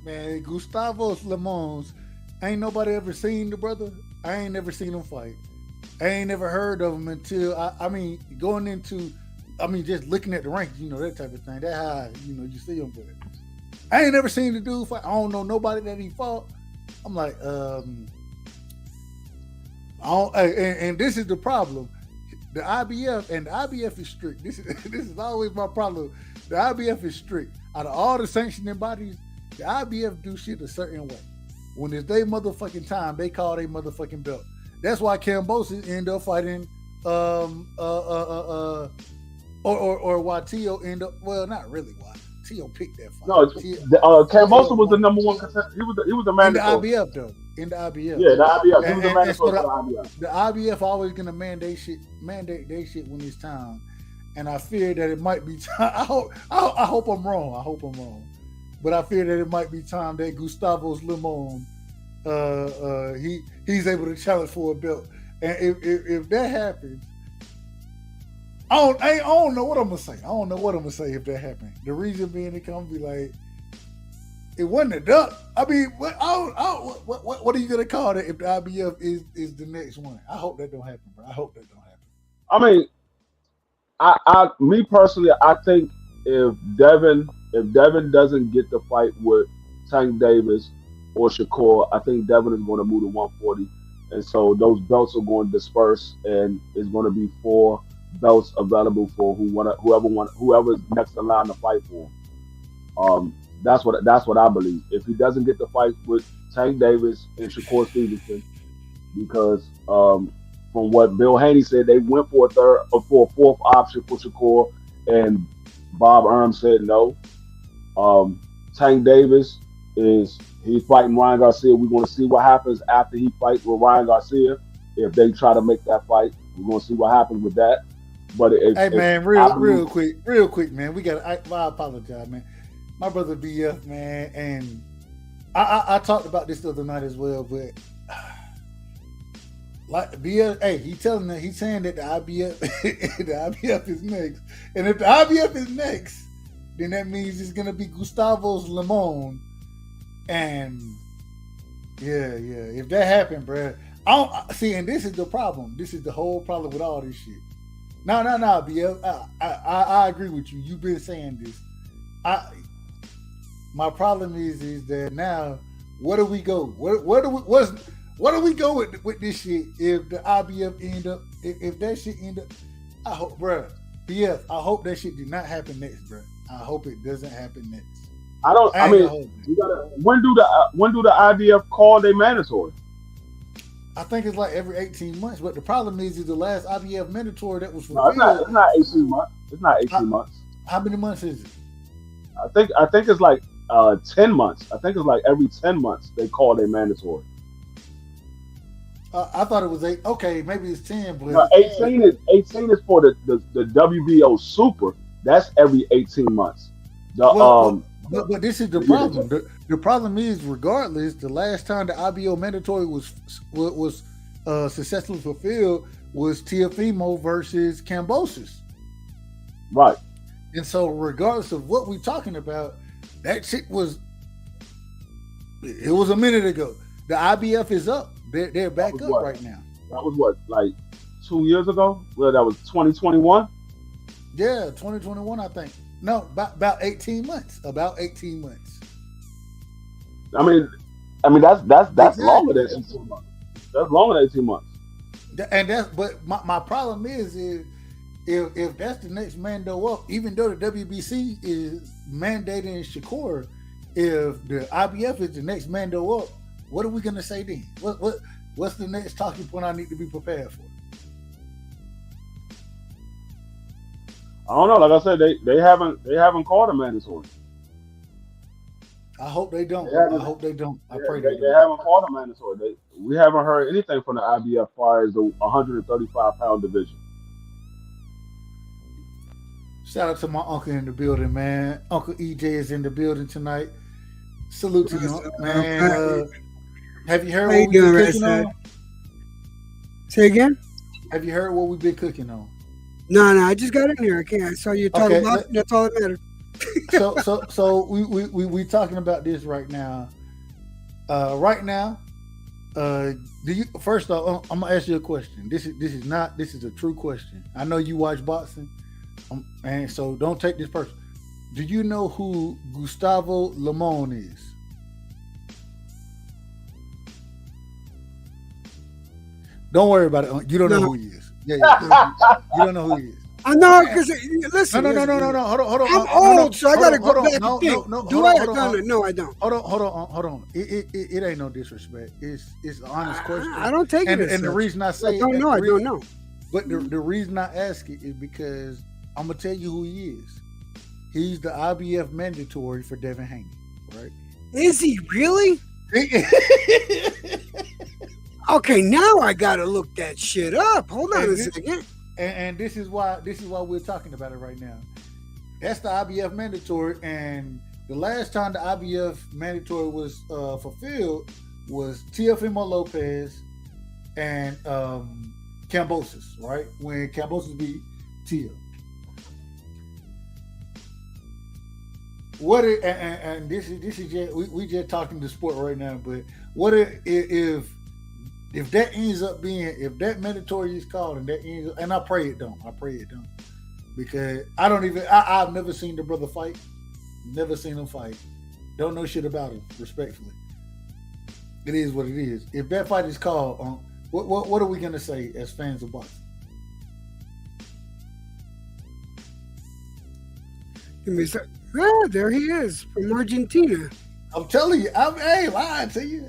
Man, Gustavo Lemons, ain't nobody ever seen the brother. I ain't never seen him fight. I ain't never heard of him until just looking at the rankings, that type of thing. That's how, you see him. But I ain't never seen the dude fight. I don't know nobody that he fought. I'm like, And this is the problem. The IBF is strict. This is always my problem. The IBF is strict. Out of all the sanctioning bodies, the IBF do shit a certain way. When it's their motherfucking time, they call their motherfucking belt. That's why Kambosos end up fighting or why Tio end up, well, not really why Tio picked that fight. No, Kambosos was the number one contender. He was the mandatory. In the IBF though. In the IBF. Yeah, the IBF. He was the mandatory for the IBF. The IBF always gonna mandate their shit when it's time. And I fear that it might be time. I hope I'm wrong. But I fear that it might be time that Gustavo's Limon he's able to challenge for a belt. And if that happens, I don't know what I'm gonna say. I don't know what I'm gonna say if that happens. The reason being, it come be like, it wasn't a duck. I mean, what are you gonna call it if the IBF is the next one? I hope that don't happen, bro. I hope that don't happen. I mean, me personally, I think if Devin doesn't get the fight with Tank Davis or Shakur, I think Devin is going to move to 140, and so those belts are going to disperse, and it's going to be 4 belts available for whoever's next in line to fight for. That's what I believe. If he doesn't get the fight with Tank Davis and Shakur Stevenson, because from what Bill Haney said, they went for a fourth option for Shakur, and Bob Erm said no. Tank Davis he's fighting Ryan Garcia. We're going to see what happens after he fights with Ryan Garcia. If they try to make that fight, we're going to see what happens with that. But real quick, man. I apologize, man. My brother BF, man, and I talked about this the other night as well, but like BF, hey, he's saying that the IBF is next, and if the IBF is next, then that means it's gonna be Gustavo's Limon, and yeah, if that happened, bro, I don't see, and this is the problem. This is the whole problem with all this shit. No, BF, I agree with you. You've been saying this. My problem is that now, where do we go? Where do we go with this shit? If the IBF end up, if that shit end up, I hope, bro, BF, I hope that shit did not happen next, bro. I hope it doesn't happen next. When do the IBF call they mandatory? I think it's like every 18 months. But the problem is the last IBF mandatory that was fulfilled. No, it's not 18 months. It's not 18 months. How many months is it? I think it's like 10 months. I think it's like every 10 months they call they mandatory. I thought it was 8. Okay, maybe it's 10. But no, 18 is for the WBO Super. That's every 18 months. But this is the problem. The problem is, regardless, the last time the IBO mandatory was successfully fulfilled was Teofimo versus Kambosos. Right. And so, regardless of what we're talking about, that shit was a minute ago. The IBF is up. They're back up right now. That was what, like 2 years ago? Well, that was 2021? Yeah, 2021, I think. No, about 18 months. About 18 months. I mean that's exactly. Longer than 18 months. That's longer than 18 months. But my problem is if that's the next Mando up, even though the WBC is mandating Shakur, if the IBF is the next Mando up, what are we gonna say then? What's the next talking point I need to be prepared for? I don't know. Like I said, they haven't called a mandatory. I hope they don't. I hope they don't. I pray they don't. They haven't called a mandatory. We haven't heard anything from the IBF as far as the 135-pound division. Shout out to my uncle in the building, man. Uncle EJ is in the building tonight. Salute to you, man. Have you heard what we've been cooking on? Say again? Have you heard what we've been cooking on? No, I just got in here. I saw you talking about it. That's all that matters. So we talking about this right now. Do you first off? I'm gonna ask you a question. This is a true question. I know you watch boxing, and so don't take this person. Do you know who Gustavo Limon is? Don't worry about it. You don't know who he is. Yeah. You don't know who he is. I know because listen. No. Hold on. I'm old, so I gotta go back and think. Do I? No, I don't. Hold on. It ain't no disrespect. It's an honest question. I don't take it. And the reason I say I don't know. But the reason I ask it is because I'm gonna tell you who he is. He's the IBF mandatory for Devin Haney, right? Is he really? Okay, now I gotta look that shit up. Hold on a second. And this is why we're talking about it right now. That's the IBF mandatory, and the last time the IBF mandatory was fulfilled was Teofimo Lopez and Kambosos, right? When Kambosos beat Teo. What it, and this is just we just talking the sport right now, but what if that ends up being, if that mandatory is called and that ends up, and I pray it don't, because I've never seen the brother fight, never seen him fight, don't know shit about him, respectfully. It is what it is. If that fight is called, what are we gonna say as fans of boxing? There he is from Argentina. I'm telling you, lying to you.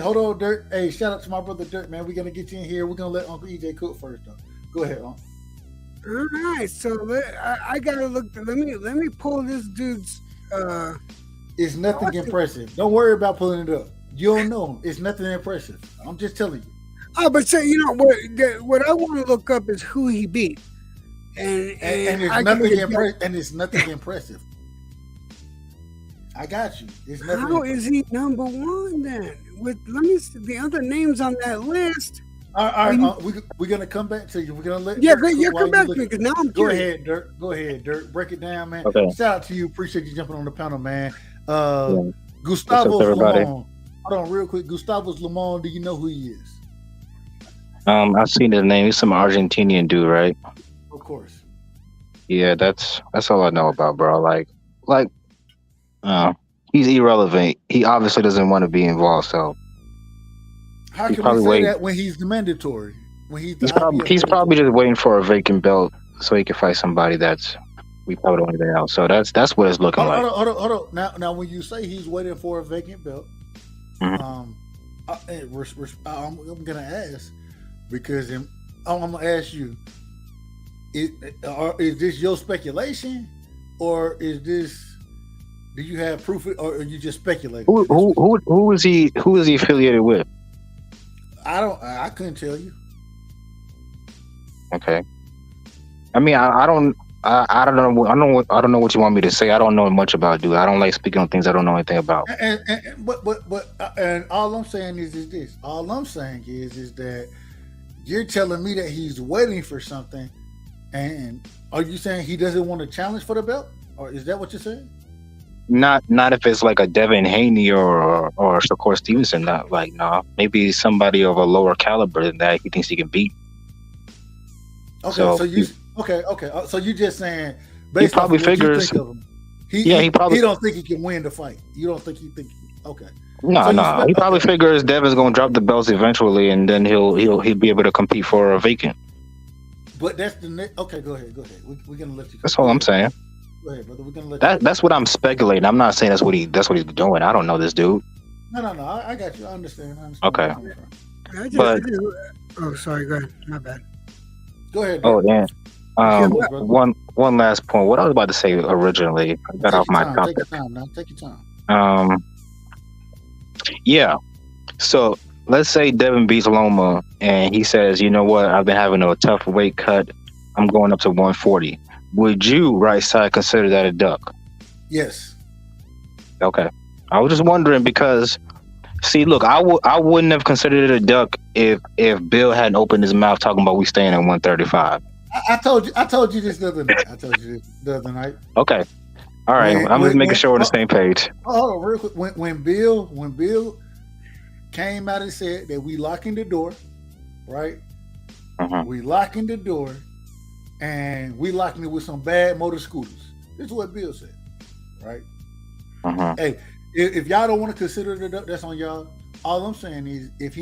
Hold on, Dirt. Hey, shout out to my brother Dirt, man. We're gonna get you in here. We're gonna let Uncle EJ cook first, though. Go ahead, Uncle. All right, so I gotta look. Let me pull this dude's. It's nothing impressive. Don't worry about pulling it up. You don't know him. It's nothing impressive. I'm just telling you. Oh, but say what I want to look up is who he beat, and it's nothing impressive. I got you. How is he number one then? Let me see the other names on that list. All right, we're gonna come back to you. We're gonna let come back to me because now I'm curious. Go ahead, Dirt. Break it down, man. Okay. Shout out to you. Appreciate you jumping on the panel, man. Yeah. Gustavo Lemon. Hold on, real quick. Gustavo Lemon. Do you know who he is? I've seen his name. He's some Argentinian dude, right? Of course. Yeah, that's all I know about, bro. Like. He's irrelevant. He obviously doesn't want to be involved. So how can we say that when he's the mandatory? When he's probably just waiting for a vacant belt so he can fight somebody we probably don't even know. So that's what it's looking like. Hold on. Now, when you say he's waiting for a vacant belt, I'm gonna ask because I'm gonna ask you: is this your speculation, or is this? Do you have proof, or are you just speculating? Who is he affiliated with? I couldn't tell you. Okay. I mean, I don't know what you want me to say. I don't know much about dude. I don't like speaking on things I don't know anything about. And all I'm saying is this. All I'm saying is that you're telling me that he's waiting for something, and are you saying he doesn't want to challenge for the belt, or is that what you're saying? Not if it's like a Devin Haney or Shakur Stevenson. Not like maybe somebody of a lower caliber than that he thinks he can beat. Okay, so you just saying based he probably figures. He don't think he can win the fight. You don't think he think okay? No. He probably figures Devin's gonna drop the belts eventually, and then he'll be able to compete for a vacant. But that's the next. Okay, go ahead. We're gonna let you. That's all I'm saying. Go ahead, brother. We're gonna let that's what I'm speculating. I'm not saying that's what he's doing. I don't know this dude. No. I got you. I understand. Okay. Sorry. Go ahead. My bad. Go ahead. Oh, damn. One last point. What I was about to say originally, I got off my topic. Take your time. Yeah. So let's say Devin beats Loma, and he says, "You know what? I've been having a tough weight cut. I'm going up to 140." Would you, right side, consider that a duck? Yes. Okay. I was just wondering because, see, look, I wouldn't have considered it a duck if Bill hadn't opened his mouth talking about we staying at 135. I told you this the other night. Okay. All right. I'm just making sure we're on the same page. Hold on, real quick. When Bill came out and said that we locking the door, right? We locking the door. And we locking it with some bad motor scooters. This is what Bill said, right? Hey, if y'all don't want to consider it a duck, that's on y'all. All I'm saying is, if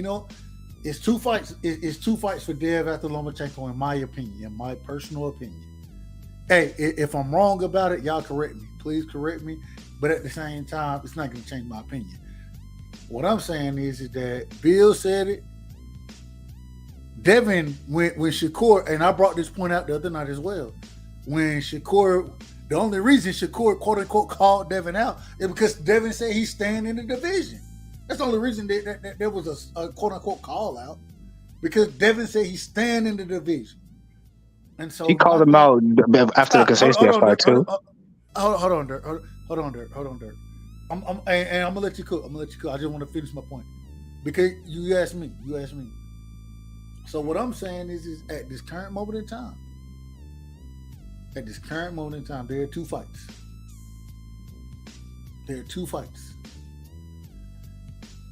It's two fights. It's two fights for Dev after Lomachenko, in my opinion, in my personal opinion. Hey, if I'm wrong about it, y'all correct me. Please correct me. But at the same time, it's not going to change my opinion. What I'm saying is that Bill said it. Devin, when Shakur, and I brought this point out the other night as well, when Shakur, the only reason Shakur, quote unquote, called Devin out is because Devin said he's staying in the division. That's the only reason that there was a quote unquote call out, because Devin said he's staying in the division. And so he called him out after the Kasabian fight too. Hold on, Dirk. I'm gonna let you cook. I just want to finish my point because you asked me. So what I'm saying is at this current moment in time, there are two fights.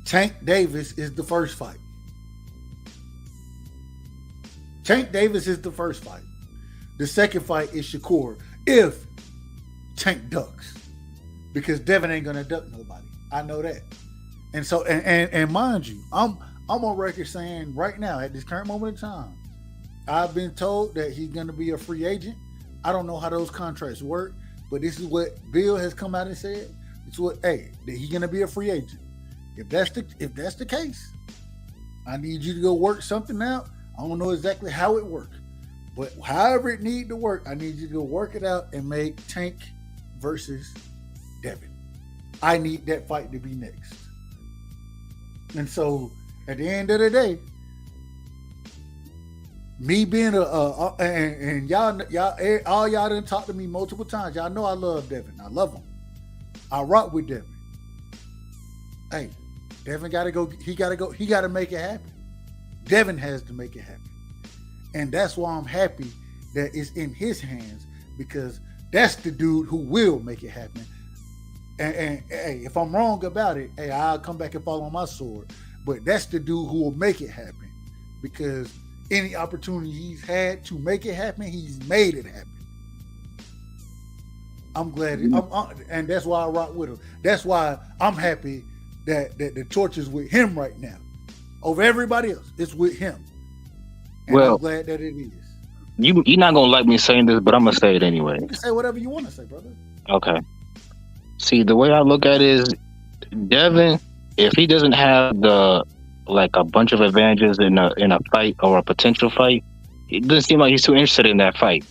Tank Davis is the first fight. The second fight is Shakur if Tank ducks, because Devin ain't gonna duck nobody. I know that. And so and mind you, I'm on record saying right now at this current moment in time, I've been told that he's gonna be a free agent. I don't know how those contracts work, but this is what Bill has come out and said. It's what that he's gonna be a free agent. If that's the case, I need you to go work something out. I don't know exactly how it works, but however it need to work, I need you to go work it out and make Tank versus Devin. I need that fight to be next. And so at the end of the day, me being and y'all all y'all done talked to me multiple times. Y'all know I love Devin. I love him. I rock with Devin. Hey, Devin gotta go. He gotta make it happen. Devin has to make it happen. And that's why I'm happy that it's in his hands, because that's the dude who will make it happen. And hey, if I'm wrong about it, hey, I'll come back and fall on my sword. But that's the dude who will make it happen, because any opportunity he's had to make it happen, he's made it happen. I'm glad, and that's why I rock with him. That's why I'm happy that the torch is with him right now, over everybody else. It's with him, and I'm glad that it is. You're not gonna like me saying this, but I'm gonna say it anyway. You can say whatever you want to say, brother. Okay. See, the way I look at it is, Devin, if he doesn't have a bunch of advantages in a fight or a potential fight, it doesn't seem like he's too interested in that fight.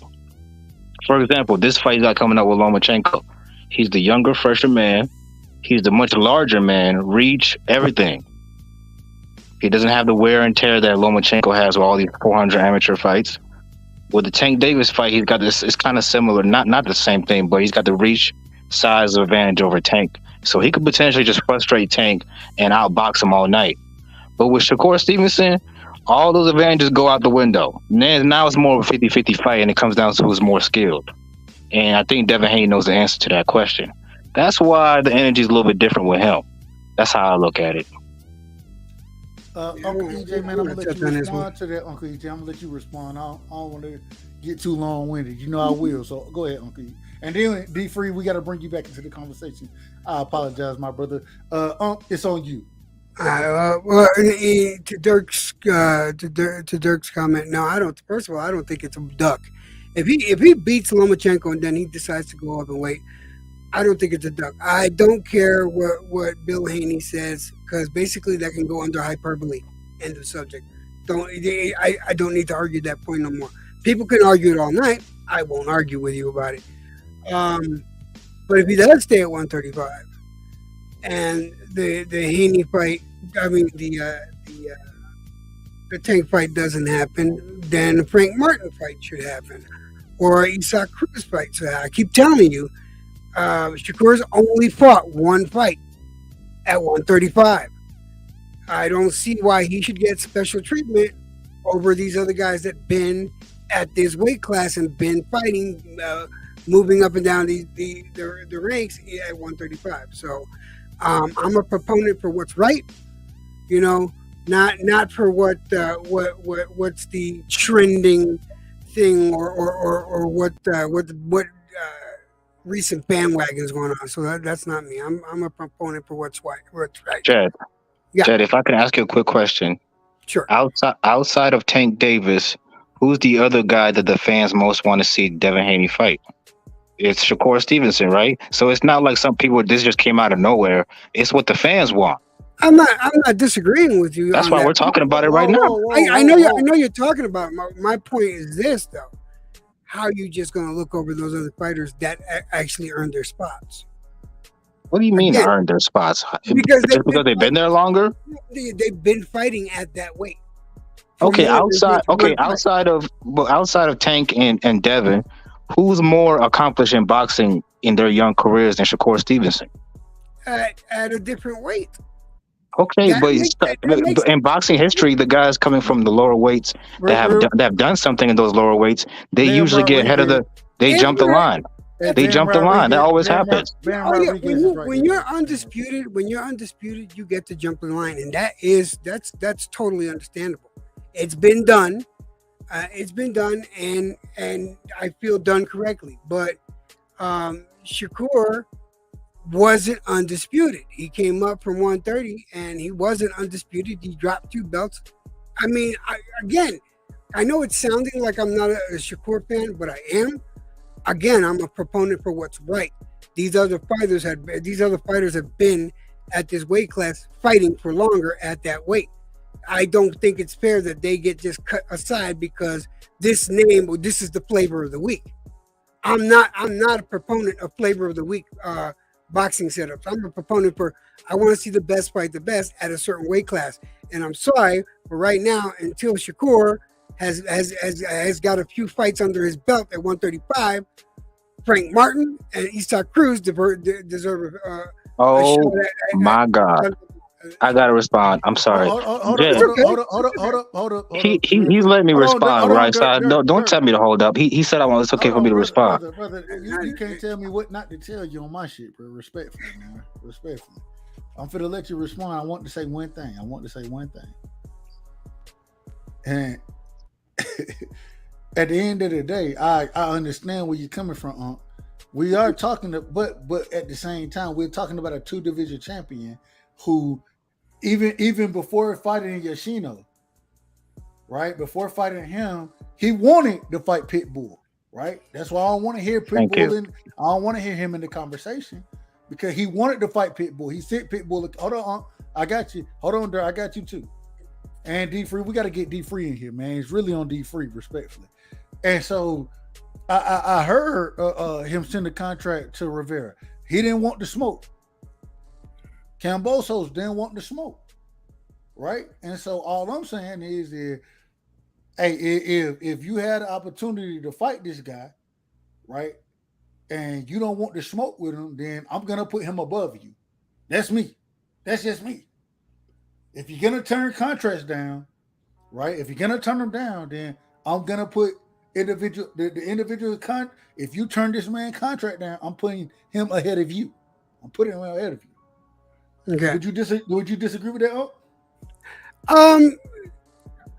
For example, this fight he's got coming up with Lomachenko. He's the younger, fresher man. He's the much larger man, reach, everything. He doesn't have the wear and tear that Lomachenko has with all these 400 amateur fights. With the Tank Davis fight, he's got this. It's kind of similar, not the same thing, but he's got the reach, size advantage over Tank. So he could potentially just frustrate Tank and outbox him all night. But with Shakur Stevenson, all those advantages go out the window. Now it's more of a 50-50 fight, and it comes down to who's more skilled. And I think Devin Haney knows the answer to that question. That's why the energy is a little bit different with him. That's how I look at it. Uncle EJ, man, I'm going to let you respond to that, Uncle EJ. I'm going to let you respond. I don't want to get too long-winded. You know I will, so go ahead, Uncle EJ. And then, D-Free, we got to bring you back into the conversation. I apologize, my brother. It's on you. Well, to Dirk's comment, no, I don't. First of all, I don't think it's a duck. If he beats Lomachenko and then he decides to go up and wait, I don't think it's a duck. I don't care what Bill Haney says, because basically that can go under hyperbole. End of subject. I don't need to argue that point no more. People can argue it all night. I won't argue with you about it. But if he does stay at 135, and the Haney fight, I mean the Tank fight doesn't happen, then the Frank Martin fight should happen, or Isaac Cruz fight. So I keep telling you, Shakur's only fought one fight at 135. I don't see why he should get special treatment over these other guys that been at this weight class and been fighting, moving up and down the ranks at 135. So I'm a proponent for what's right, not for what's the trending thing or what recent bandwagons going on. So that's not me. I'm a proponent for what's right. Chad. Yeah. Chad, if I can ask you a quick question. Sure. Outside of Tank Davis, who's the other guy that the fans most want to see Devin Haney fight? It's Shakur Stevenson, right? So it's not like some people, this just came out of nowhere. It's what the fans want. I'm not disagreeing with you. That's on why that. we're talking about it right now. I know you're talking about. My point is this though: how are you just going to look over those other fighters that actually earned their spots? What do you mean earned their spots? Because they've been there longer. They've been fighting at that weight. Okay, outside of Tank and Devin, who's more accomplished in boxing in their young careers than Shakur Stevenson? At a different weight. Okay, but in boxing history, the guys coming from the lower weights that have done something in those lower weights, they usually get ahead of they jump the line. They jump the line. That always happens. When you're undisputed, you get to jump the line, and that's totally understandable. It's been done. And I feel done correctly. But Shakur wasn't undisputed. He came up from 130 and he wasn't undisputed. He dropped 2 belts. I mean, I know it's sounding like I'm not a Shakur fan, but I am. Again, I'm a proponent for what's right. These other fighters have been at this weight class fighting for longer at that weight. I don't think it's fair that they get just cut aside because this is the flavor of the week. I'm not a proponent of flavor of the week boxing setups. I'm a proponent for I want to see the best fight the best at a certain weight class. And I'm sorry, but right now, until Shakur has got a few fights under his belt at 135, Frank Martin and Isaac Cruz deserve a shot at my God. I gotta respond. I'm sorry. Hold up. He's letting me respond, right? So don't tell me to hold up. He said it's okay for me to respond. Brother, you can't tell me what not to tell you on my shit, bro. Respectfully, man. Respectfully. I'm finna let you respond. I want to say one thing. And at the end of the day, I understand where you're coming from. We are talking, but at the same time, we're talking about a 2-division champion who, even before fighting Yoshino, right? Before fighting him, he wanted to fight Pitbull, right? That's why I don't want to hear Pitbull. I don't want to hear him in the conversation because he wanted to fight Pitbull. He said Pitbull, hold on, I got you. Hold on, there, I got you too. And D-Free, we got to get D-Free in here, man. It's really on D-Free, respectfully. And so I heard him send a contract to Rivera. He didn't want the smoke. Cambosos didn't want the smoke, right? And so all I'm saying is, hey, if you had an opportunity to fight this guy, right, and you don't want to smoke with him, then I'm gonna put him above you. That's me. That's just me. If you're gonna turn contracts down, right? If you're gonna turn them down, then I'm gonna put the individual if you turn this man contract down, I'm putting him ahead of you. I'm putting him ahead of you. Okay. Would you disagree with that? All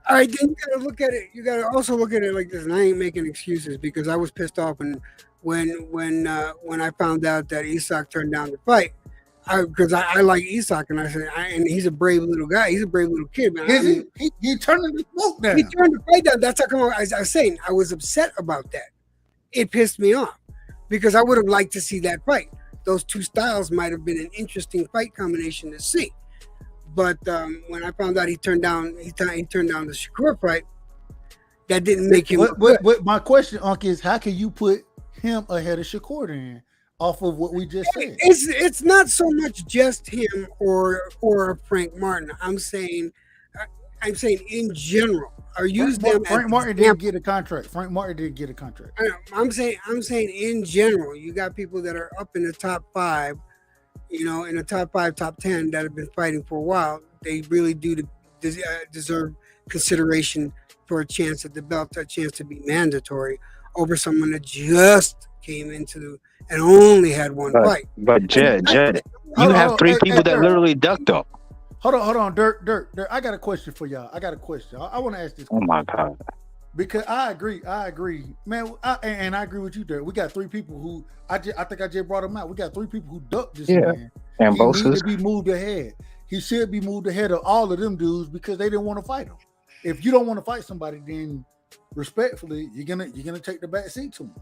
right, then you gotta look at it. You gotta also look at it like this. And I ain't making excuses because I was pissed off when I found out that Isaac turned down the fight. Because I like Isaac, and I said, and he's a brave little guy. He's a brave little kid, man. He turned the smoke down. He turned the fight down. That's how come I was saying I was upset about that. It pissed me off because I would have liked to see that fight. Those two styles might have been an interesting fight combination to see. But when I found out he turned down the Shakur fight, that didn't make him. What my question, Unc, is how can you put him ahead of Shakur then? Off of what we just said, it's not so much just him or Frank Martin. I'm saying in general. Frank Martin didn't get a contract. I'm saying in general, you got people that are up in the top 5, in the top 5, top 10 that have been fighting for a while. They really do deserve consideration for a chance at the belt, a chance to be mandatory over someone that just came into and only had one fight. But Jed, you have 3 people that literally ducked up. Hold on, Dirk. I got a question for y'all. I want to ask this question. Oh my God. Because I agree, man. And I agree with you, Dirk. We got 3 people who I think I just brought them out. We got 3 people who ducked this man. And he needed to be moved ahead. he should be moved ahead of all of them dudes because they didn't want to fight him. If you don't want to fight somebody, then respectfully, you're gonna take the back seat to him.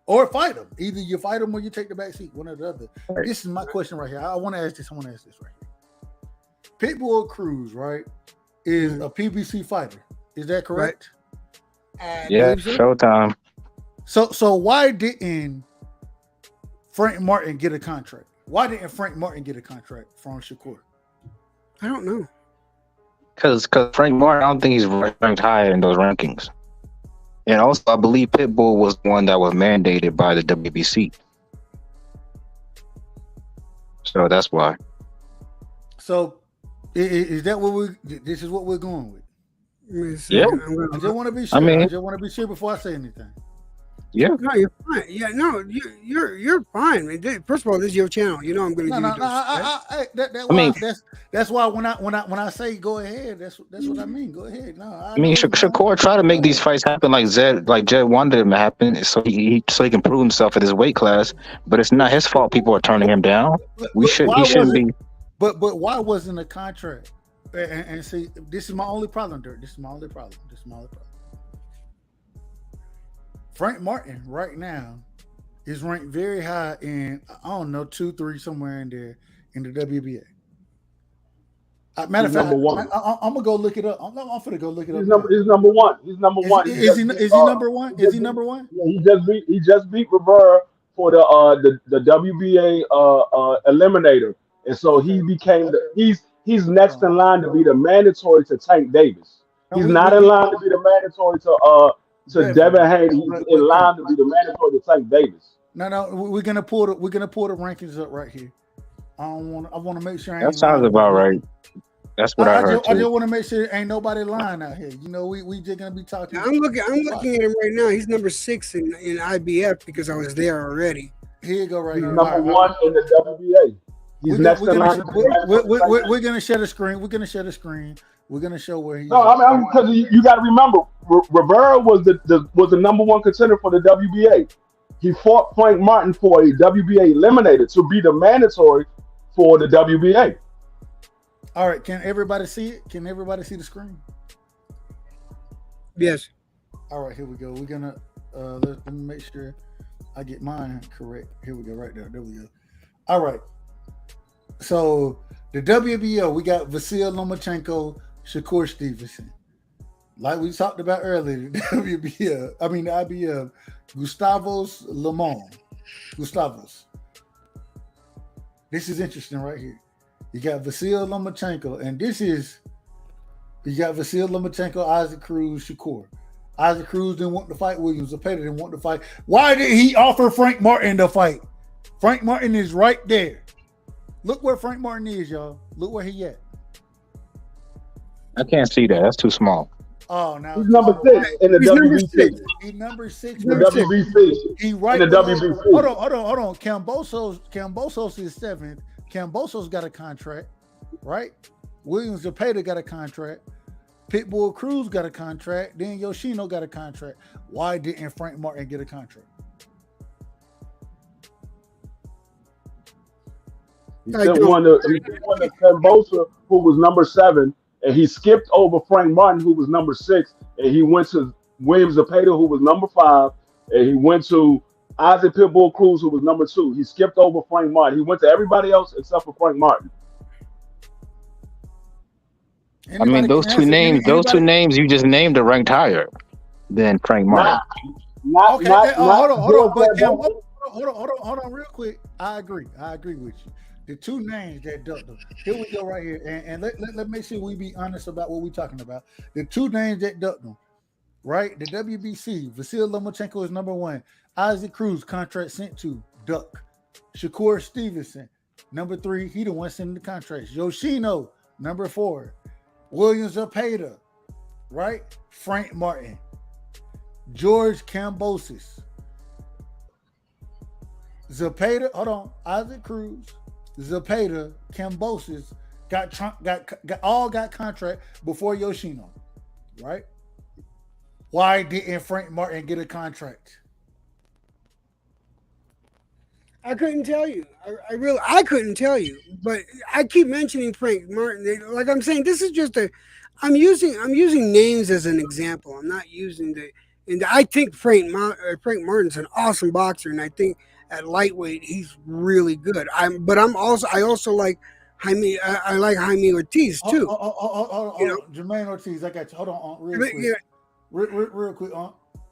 Or fight them. Either you fight them or you take the back seat, one or the other. Right. This is my question right here. I want to ask this. right here. Pitbull Cruz, right, is a PBC fighter. Is that correct? Right. Yeah, Showtime. So why didn't Frank Martin get a contract? Why didn't Frank Martin get a contract from Shakur? I don't know. Because Frank Martin, I don't think he's ranked higher in those rankings. And also, I believe Pitbull was the one that was mandated by the WBC. So that's why. So is that what this is what we're going with? Yeah. I just want to be sure. I just want to be sure before I say anything. Yeah. No, you're fine. Yeah, no, you're fine. I mean, first of all, this is your channel. You know I'm going to give you this. That's why when I say go ahead, that's what I mean. Go ahead. No, I mean, Shakur tried to make these fights happen like Jed wanted them to happen, so he can prove himself at his weight class. But it's not his fault. People are turning him down. He shouldn't be. But why wasn't a contract? And see, this is my only problem, Dirk. This is my only problem. Frank Martin right now is ranked very high in, I don't know, 2, 3, somewhere in there in the WBA. Matter of fact, I'm gonna go look it up. I'm gonna go look it up. He's number one. He's number one. Is he number one? Is he number one? Yeah, he just beat Rivera for the WBA eliminator, and so he became he's next in line to be the mandatory to Tank Davis. He's not in line to be the mandatory to Devin Haney. He's in line to be the mandatory to Tank Davis. No, we're gonna pull the rankings up right here. I want to make sure. That sounds about right. That's what I heard. I just want to make sure ain't nobody lying out here. You know, we just gonna be talking. I'm looking at him right now. He's number 6 in IBF because I was there already. Here you go, right here. Number 1 in the WBA. He's next in line. We're gonna share the screen. We're gonna share the screen. We're gonna show where he's. No, I mean, because you got to remember, Rivera was the number 1 contender for the WBA. He fought Frank Martin for a WBA eliminator to be the mandatory for the WBA. All right, can everybody see it? Can everybody see the screen? Yes. All right, here we go. We're gonna let me make sure I get mine correct. Here we go, right there. There we go. All right. So the WBO, we got Vasyl Lomachenko, Shakur Stevenson. Like we talked about earlier, the IBF, Gustavos Lemon. This is interesting right here. You got Vasyl Lomachenko, and you got Vasyl Lomachenko, Isaac Cruz, Shakur. Isaac Cruz didn't want to fight. Williams Zepeda didn't want to fight. Why did he offer Frank Martin to fight? Frank Martin is right there. Look where Frank Martin is, y'all. Look where he at. I can't see that. That's too small. Oh, now he's number 6 in the WBC. He's number 6 in the WBC. He right in the WBC. Hold on. Cambosos is 7th. Cambosos got a contract, right? Williams Zepeda got a contract. Pitbull Cruz got a contract. Then Yoshino got a contract. Why didn't Frank Martin get a contract? He sent one to Cambosa, who was number 7, and he skipped over Frank Martin, who was number 6, and he went to Williams Zepeda, who was number 5, and he went to Isaac Pitbull Cruz, who was number 2. He skipped over Frank Martin. He went to everybody else except for Frank Martin. Those two names you just named are ranked higher than Frank Martin. Hold on, real quick. I agree with you. The two names that ducked them. Here we go right here, and let make sure we be honest about what we're talking about. The two names that ducked them, right? The WBC, Vasyl Lomachenko is number 1. Isaac Cruz, contract sent to Duck. Shakur Stevenson, number 3. He the one sending the contracts. Yoshino, number 4. Williams Zepeda, right? Frank Martin. George Cambosis. Zepeda, hold on. Isaac Cruz, Zepeda, Cambosis got contract before Yoshino, right? Why didn't Frank Martin get a contract? I couldn't tell you. I couldn't tell you. But I keep mentioning Frank Martin. Like I'm saying, this is just a. I'm using names as an example. I'm not using the. And I think Frank Martin's an awesome boxer, and I think at lightweight he's really good. I also like Jaime. I like Jaime Ortiz too. Jermaine Ortiz, I got you. Hold on, real quick. Yeah. Real quick.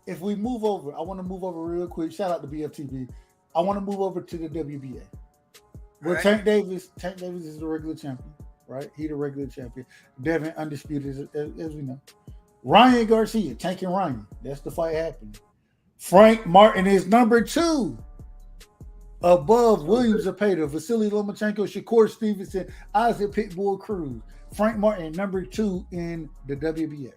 If we move over, I want to move over real quick. Shout out to BFTV. I want to move over to the WBA. Where Tank Davis is the regular champion, right? He the regular champion. Devin undisputed, as we know. Ryan Garcia, Tank and Ryan. That's the fight happening. Frank Martin is number 2. Above William Zepeda, Vasily Lomachenko, Shakur Stevenson, Isaac Pitbull Cruz. Frank Martin, number 2 in the WBA.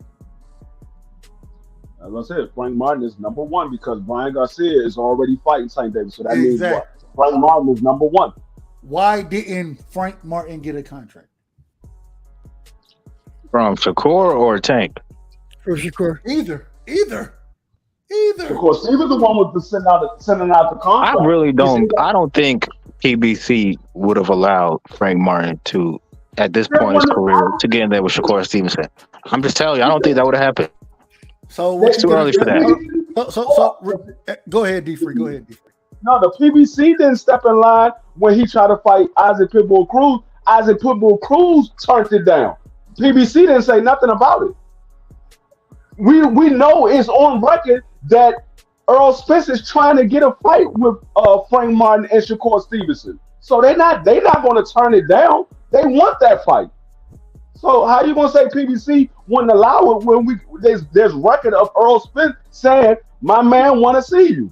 As I said, Frank Martin is number 1 because Ryan Garcia is already fighting Tank Davis. So that means what? Frank Martin is number 1. Why didn't Frank Martin get a contract? From Shakur or Tank? From Shakur. Either. Shakur Stevens the one with sending out the contract. I don't think PBC would have allowed Frank Martin to, at this point in his career, to get in there with Shakur Stevenson. I'm just telling you, I don't think that would have happened. So it's too early for that. So go ahead, D-Free. Go ahead, D-Free. No, the PBC didn't step in line when he tried to fight Isaac Pitbull Cruz. Isaac Pitbull Cruz turned it down. PBC didn't say nothing about it. We know it's on record that Errol Spence is trying to get a fight with Frank Martin and Shakur Stevenson. So they're not going to turn it down. They want that fight. So how you gonna say PBC wouldn't allow it when there's record of Errol Spence saying my man want to see you?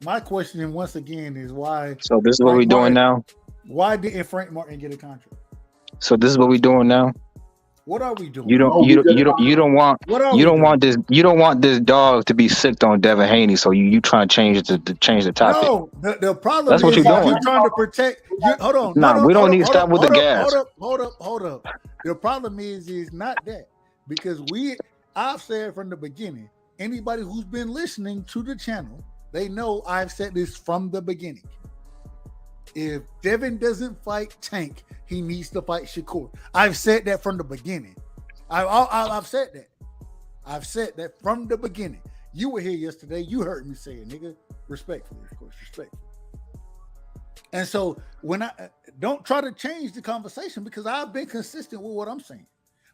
My question once again is why. So this is what we're doing now. Why didn't Frank Martin get a contract? So this is what we're doing now. What are we doing? You don't want this dog to be sick on Devin Haney. So you trying to change the topic. No, the problem that's what is you're doing. You're trying to protect. Hold on. Nah, we don't need to stop with the gas. Hold up. The problem is not that because I've said from the beginning. Anybody who's been listening to the channel, they know I've said this from the beginning. If Devin doesn't fight Tank, he needs to fight Shakur. I've said that from the beginning. I've said that. I've said that from the beginning. You were here yesterday. You heard me say it, nigga. Respectfully, of course, respectfully. And so when I don't try to change the conversation because I've been consistent with what I'm saying.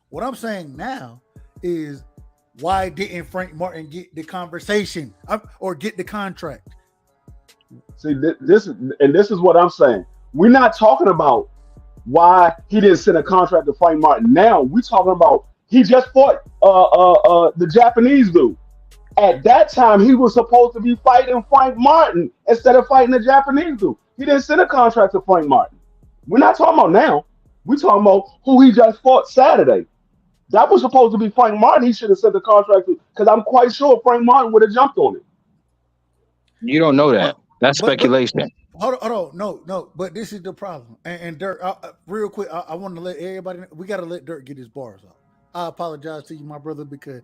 What I'm saying now is why didn't Frank Martin get the conversation or get the contract? See, this is what I'm saying. We're not talking about why he didn't send a contract to Frank Martin. Now we're talking about he just fought the Japanese dude. At that time, he was supposed to be fighting Frank Martin instead of fighting the Japanese dude. He didn't send a contract to Frank Martin. We're not talking about now. We're talking about who he just fought Saturday. That was supposed to be Frank Martin. He should have sent the contract to, because I'm quite sure Frank Martin would have jumped on it. You don't know that. That's speculation. Hold on. No. But this is the problem. And Dirk, real quick, I want to let everybody know. We got to let Dirk get his bars off. I apologize to you, my brother, because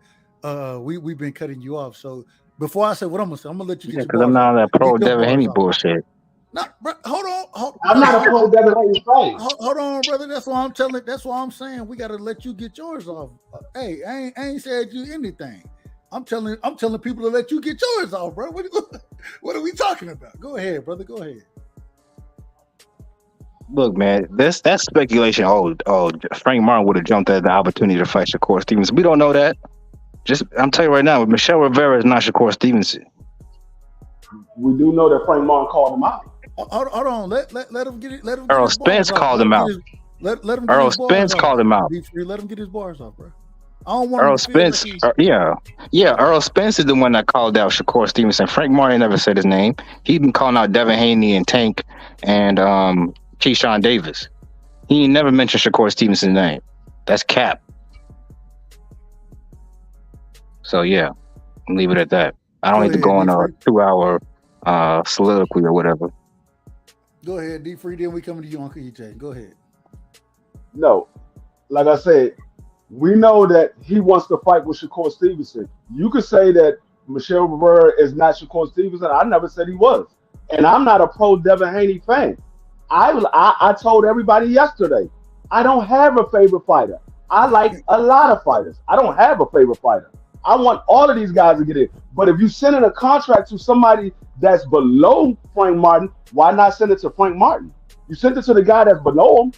we've been cutting you off. So before I say what I'm going to say, I'm going to let you get your bars off. Because I'm not that pro Devin Haney bullshit. No, bro, hold on. I'm not a pro Devin Haney fan. Hold on, brother. That's why I'm telling. That's why I'm saying we got to let you get yours off. Hey, I ain't said you anything. I'm telling people to let you get yours off, bro. What are we talking about? Go ahead, brother. Go ahead. Look, man, that's speculation. Oh, Frank Martin would have jumped at the opportunity to fight Shakur Stevenson. We don't know that. I'm telling you right now, Michelle Rivera is not Shakur Stevenson. We do know that Frank Martin called him out. Hold on. Let him get it. Let him. Errol Spence called him out. Let him. Errol Spence called him out. Let him get his bars off, bro. I don't want Errol Spence. Errol Spence is the one that called out Shakur Stevenson. Frank Martin never said his name. He's been calling out Devin Haney and Tank and Keyshawn Davis. He never mentioned Shakur Stevenson's name. That's cap. So yeah, leave it at that. I don't need to go on a 2-hour soliloquy or whatever. Go ahead, D-Free. Then we coming to you, Uncle EJ. Go ahead. No, like I said, we know that he wants to fight with Shakur Stevenson. You could say that Michelle Rivera is not Shakur Stevenson. I never said he was. And I'm not a pro Devin Haney fan. I told everybody yesterday, I don't have a favorite fighter. I like a lot of fighters. I don't have a favorite fighter. I want all of these guys to get in. But if you send in a contract to somebody that's below Frank Martin, why not send it to Frank Martin? You sent it to the guy that's below him,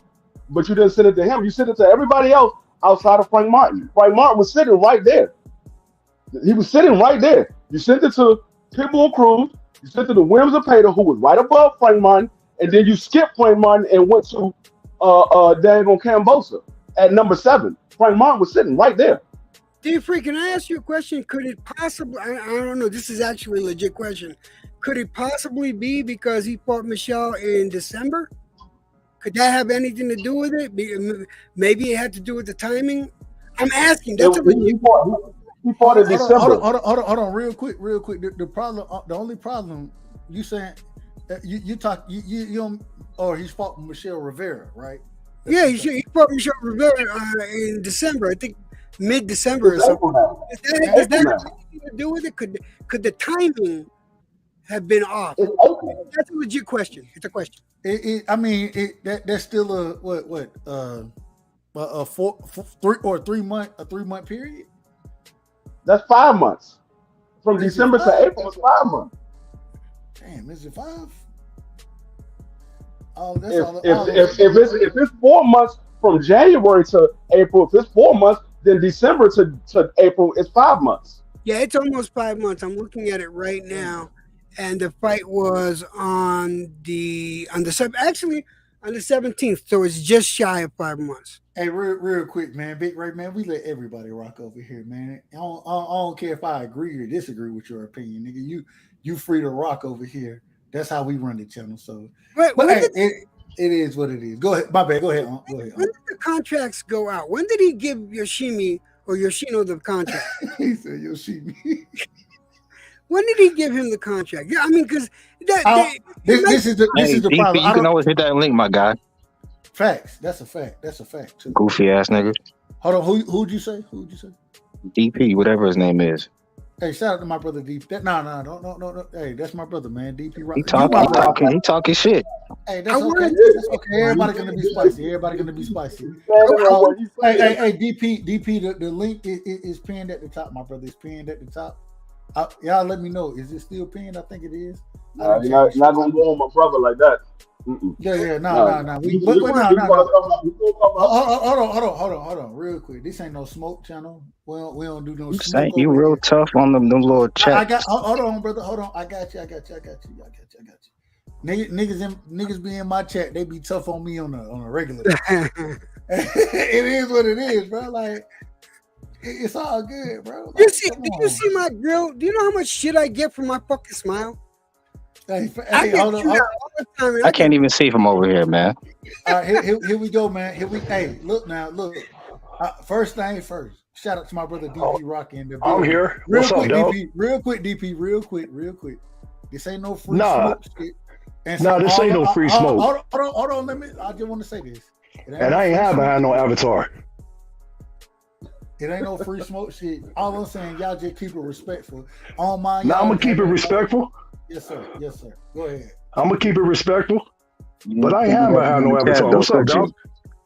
but you didn't send it to him. You sent it to everybody else outside of Frank Martin. Frank Martin was sitting right there. He was sitting right there. You sent it to Pitbull Cruz. You sent it to Williams and Pater, who was right above Frank Martin, and then you skipped Frank Martin and went to Daniel Cambosa at number 7. Frank Martin was sitting right there. D-Free, can I ask you a question? Could it possibly, I don't know, this is actually a legit question. Could it possibly be because he fought Michelle in December? Could that have anything to do with it? Maybe it had to do with the timing? I'm asking. That's a legit question. He fought in December. Hold on, real quick. The problem, the only problem, you saying, you don't, or he's fought Michelle Rivera, right? Yeah, he fought Michelle Rivera in December. I think mid-December or something. Does that have anything to do with it? Could the timing have been off? That's a legit question. It's a question. That's still a 3 month period. That's 5 months. From December to April, it's 5 months. Damn, is it 5? Oh, that's if it's 4 months from January to April, if it's 4 months, then December to April is 5 months. Yeah, it's almost 5 months. I'm looking at it right now, and the fight was on the 17th, so it's just shy of 5 months. Hey, real quick, man, Big Ray, man, we let everybody rock over here, man. I don't care if I agree or disagree with your opinion, nigga. You free to rock over here. That's how we run the channel. So, but it is what it is. Go ahead, my bad. Go ahead. Go ahead. When did the contracts go out? When did he give Yoshino the contract? He said Yoshimi. When did he give him the contract? Yeah, I mean, because this is the problem. You can always hit that link, my guy. Facts. That's a fact. That's a fact. Too. Goofy ass nigga. Hold on. Who'd you say? DP, whatever his name is. Hey, shout out to my brother DP. No. Hey, that's my brother, man. DP. He talking shit. Hey, that's okay. That's okay. Everybody gonna be spicy. Hey, DP. The link is pinned at the top. My brother is pinned at the top. Y'all let me know. Is it still pinned? I think it is. You're not gonna go on my brother like that. Mm-mm. Yeah. No. Hold on, real quick. This ain't no smoke channel. We don't do no smoke. You real tough on them little chats. Hold on, brother. Hold on. I got you. Niggas be in my chat. They be tough on me on a regular. It is what it is, bro. Like it's all good, bro. Like, you see my grill? Do you know how much shit I get from my fucking smile? Hold on. I can't even see from over here, man. All right, here we go, man. Hey, look. First thing first. Shout out to my brother DP Rocky in the I'm here. What's up, dog? Real quick, DP. Real quick. This ain't no free smoke shit. This ain't no free smoke. Hold on. I just want to say this. And I ain't have behind no avatar. It ain't no free smoke shit. All I'm saying, y'all just keep it respectful. I'm gonna keep it respectful. Yes, sir. Go ahead. I'm gonna keep it respectful, but I ain't have behind no avatar. What's up, dog?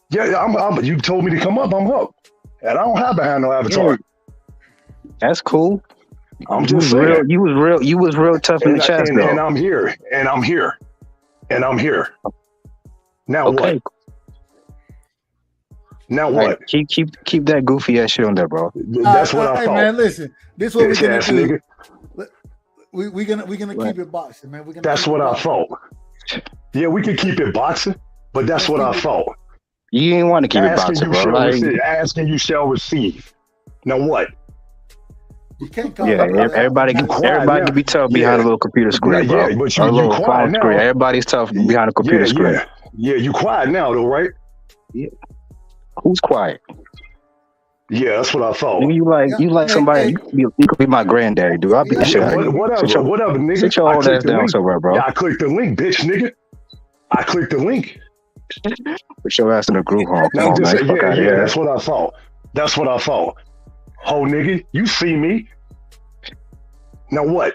Yeah, you told me to come up. I'm up, and I don't have behind no avatar. That's cool. I'm just saying. You was real tough in the chat, though. And I'm here. Now okay. What? Now what? Right, keep that goofy ass shit on there, bro. That's what I thought. Hey man, listen. This is what we're gonna do. We're gonna keep it boxing, man. That's what I thought. Yeah, we can keep it boxing, but that's what I thought. You ain't want to keep it boxing, bro. Asking you shall receive. Now what? You can't call everybody can be tough behind a little computer screen, bro. Yeah, but you quiet now. Screen. Everybody's tough behind a computer screen. Yeah, you quiet now though, right? Yeah. Who's quiet? Yeah, that's what I thought. You like somebody. You could be my granddaddy, dude. I'll be the shit. Whatever, nigga. Sit your old ass down somewhere, bro. Yeah, I clicked the link, bitch, nigga. I clicked the link. Put your ass in the group home. Yeah, that's what I thought. Oh, nigga, you see me. Now what?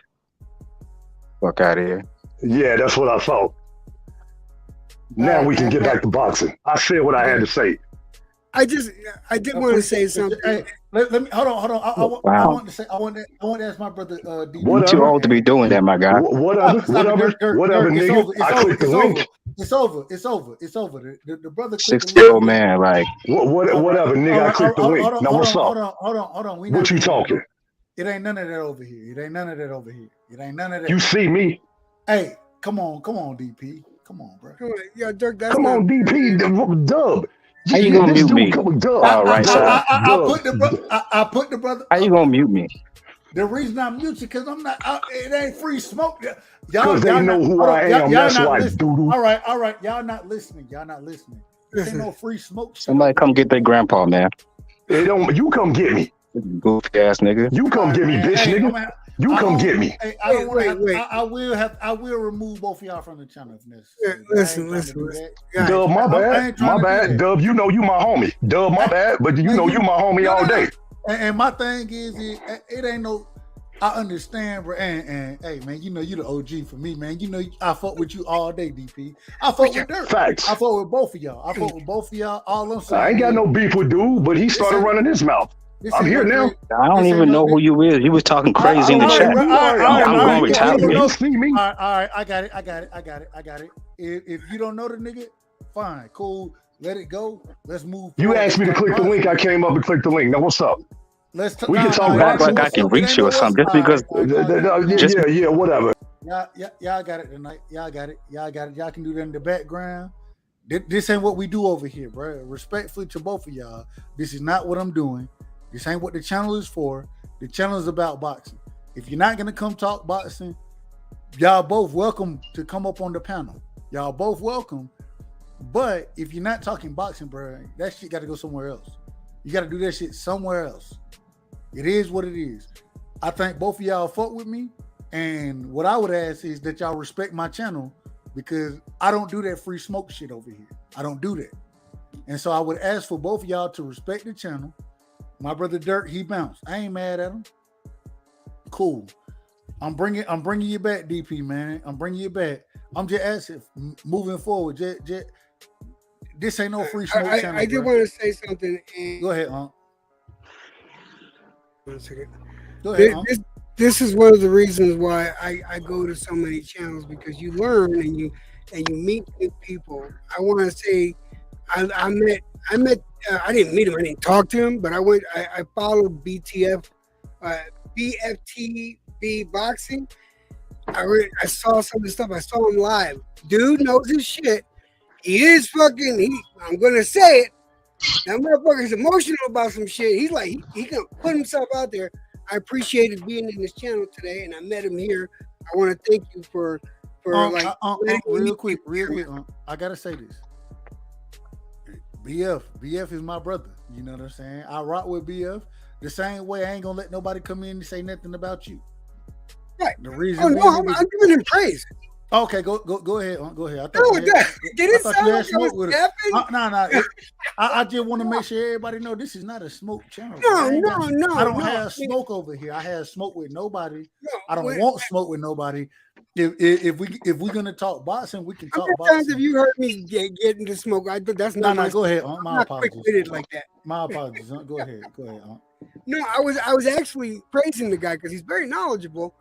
Fuck out of here. Yeah, that's what I thought. Now we can get back to boxing. I said what I had to say. I did want to say something. Hey, let me hold on. I want to say I want to ask my brother. D. You're too old to be doing that, my guy. Whatever, nigga. I clicked the link. It's over. The brother. 60-year-old man, like whatever, nigga. I clicked the link. Now what's up? Hold on. What you talking? It ain't none of that over here. It ain't none of that. You see me? Hey, come on, DP. Come on, bro. Yeah, Dirk. That's come on, DP. Dub. How you gonna mute me? All right, I put the brother. How you gonna mute me? The reason I'm muted because I'm not. It ain't free smoke. Because they know who I am. That's why, doo-doo. All right. Y'all not listening. There ain't no free smoke. Somebody come get their grandpa, man. You come get me. Goofy ass nigga. You come get me, bitch, nigga. You come get me. Hey, I don't want to. I will remove both of y'all from the channel if necessary. Listen. Dub, my bad. Dub, you know you my homie. Dub, my bad. But you know you my homie all day. And my thing is, it ain't no. I understand, bro. And hey, man, you know you the OG for me, man. You know I fuck with you all day, DP. I fuck with Dirk. Facts. I fuck with both of y'all. All I'm saying. I ain't got no beef with dude, but he started running his mouth. I'm here now. I don't even know who you is. You was talking crazy in the chat. I'm going to retaliate. You see me? All right. I got it. If you don't know the nigga, fine, cool. Let it go. Let's move. You asked me to click the link. I came up and clicked the link. Now what's up? We can talk about like I can reach you or something. Just because. Yeah, whatever. Y'all got it tonight. Y'all got it. Y'all can do that in the background. This ain't what we do over here, bro. Respectfully to both of y'all, this is not what I'm doing. This ain't what the channel is for. The channel is about boxing. If you're not gonna come talk boxing, y'all both welcome to come up on the panel. Y'all both welcome. But if you're not talking boxing, bro, that shit got to go somewhere else. You got to do that shit somewhere else. It is what it is. I think both of y'all fuck with me. And what I would ask is that y'all respect my channel because I don't do that free smoke shit over here. I don't do that. And so I would ask for both of y'all to respect the channel. My brother Dirk, he bounced. I ain't mad at him. Cool. I'm bringing you back, DP, man. I'm bringing you back. I'm just asking, moving forward. This ain't no free smoke channel. I did want to say something. Go ahead, Unc. 1 second. Go ahead, this is one of the reasons why I go to so many channels because you learn and you meet new people. I want to say I met. I didn't meet him. I didn't talk to him, but I followed BFTB boxing. I saw some of the stuff. I saw him live. Dude knows his shit. He is fucking. I'm gonna say it. That motherfucker's emotional about some shit. He's like he can put himself out there. I appreciated being in this channel today, and I met him here. I want to thank you for real quick. I gotta say this. BF is my brother. You know what I'm saying? I rock with BF the same way. I ain't gonna let nobody come in and say nothing about you. Right. The reason. I'm giving him praise. Okay, go ahead. Go ahead. I thought did it sound like smoke with it? No. I just want to make sure everybody know this is not a smoke channel. No. I don't have smoke over here. I have smoke with nobody. I don't want smoke with nobody. If we're gonna talk boxing, we can talk boxing. How many times have you heard me get into smoke? That's not. No. Go ahead. My apologies. Quick with it like that. My apologies. Go ahead. No, I was actually praising the guy because he's very knowledgeable.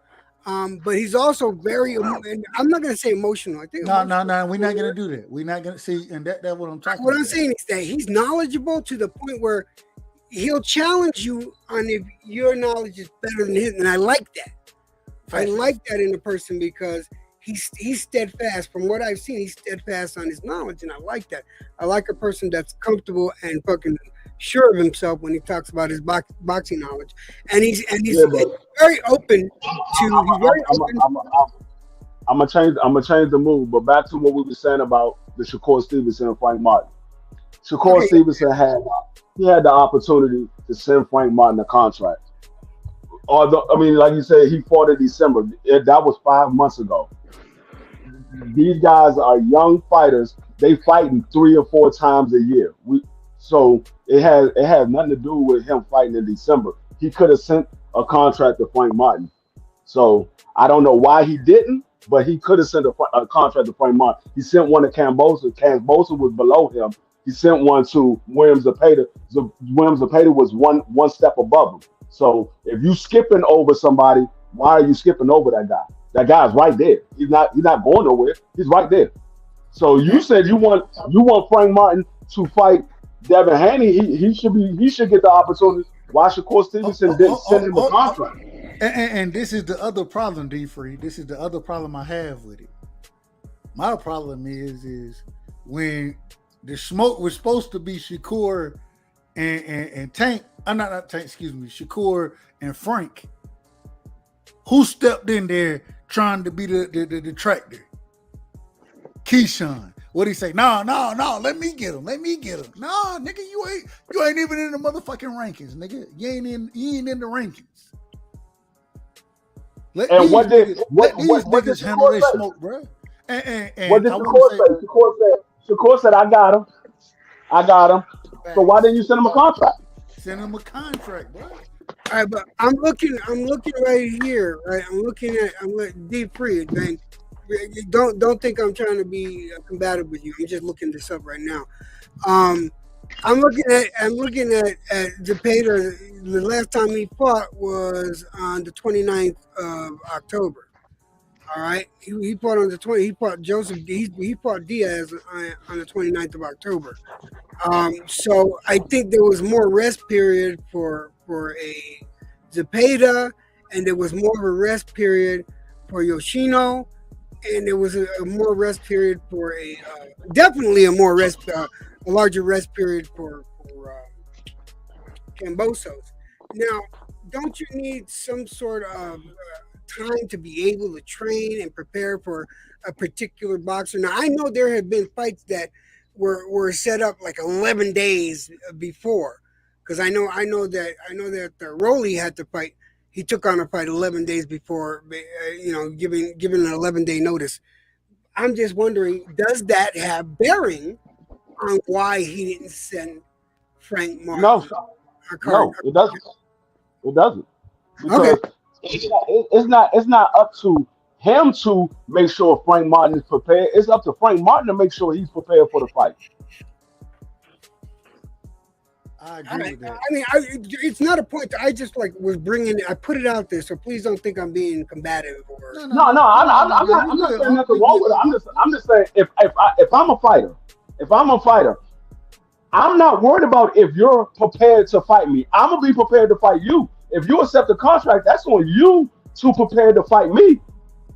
But he's also very. I'm not gonna say emotional. I think. No. We're not gonna do that. We're not gonna see, and that's what I'm talking. What about. I'm saying is that he's knowledgeable to the point where he'll challenge you on if your knowledge is better than his, and I like that. I like that in a person because he's steadfast. From what I've seen, he's steadfast on his knowledge, and I like that. I like a person that's comfortable and fucking sure of himself when he talks about his boxing knowledge, and he's very open to. I'm gonna change the move, but back to what we were saying about the Shakur Stevenson and Frank Martin. Shakur Stevenson had the opportunity to send Frank Martin a contract. Although, I mean, like you said, he fought in December. That was 5 months ago. These guys are young fighters. They fighting 3 or 4 times a year. So it has nothing to do with him fighting in December. He could have sent a contract to Frank Martin. So I don't know why he didn't, but he could have sent a contract to Frank Martin. He sent one to Cambosa. Cambosa was below him. He sent one to Williams Zepeda. Williams Zepeda was one step above him. So if you skipping over somebody, why are you skipping over that guy? That guy's right there. He's not going nowhere. He's right there. So you said you want Frank Martin to fight Devin Haney. He should get the opportunity. Why Shakur Stevenson didn't send him a contract? And this is the other problem, D Free. This is the other problem I have with it. My problem is when the smoke was supposed to be Shakur and Tank. I'm not Tank. Excuse me, Shakur and Frank. Who stepped in there trying to be the detractor? Keyshawn. What'd he say? No, let me get him. No, nigga, you ain't even in the motherfucking rankings, nigga. You ain't in the rankings. Let these niggas handle their smoke, bro. And what did Shakur say? Shakur said, I got him. So why didn't you send him a contract? Send him a contract, bro. All right, but I'm looking right here, right? I'm looking deep free, man. Don't think I'm trying to be combative with you. I'm just looking this up right now. I'm looking at Zepeda. The last time he fought was on the 29th of October. All right, he fought on the 20. He fought Joseph. He fought Diaz on the 29th of October. So I think there was more rest period for a Zepeda, and there was more of a rest period for Yoshino, and there was a more rest period for definitely a larger rest period for Cambosos. Now, don't you need some sort of time to be able to train and prepare for a particular boxer? Now, I know there have been fights that were set up like 11 days before, because I know that Rolly had to fight. He took on a fight 11 days before, given an 11-day notice. I'm just wondering, does that have bearing on why he didn't send Frank Martin? No, it doesn't. It doesn't. Because Okay. it's not up to him to make sure Frank Martin is prepared. It's up to Frank Martin to make sure he's prepared for the fight. I agree with that. I mean, it's not a point. I just was bringing. I put it out there, so please don't think I'm being combative or. No, I'm not saying nothing wrong with it. I'm just saying if I'm a fighter, I'm not worried about if you're prepared to fight me. I'm gonna be prepared to fight you. If you accept the contract, that's on you to prepare to fight me.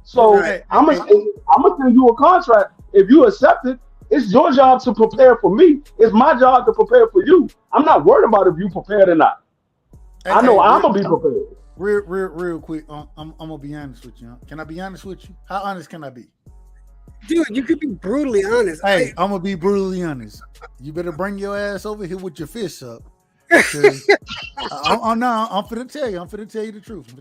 So Right. I'm gonna send you a contract. If you accept it, it's your job to prepare for me. It's my job to prepare for you. I'm not worried about if you prepared or not. I know I'm gonna be prepared. Real quick. I'm gonna be honest with you. Can I be honest with you? How honest can I be? Dude, you could be brutally honest. Hey, I'm gonna be brutally honest. You better bring your ass over here with your fists up. I'm finna tell you. I'm finna tell you the truth.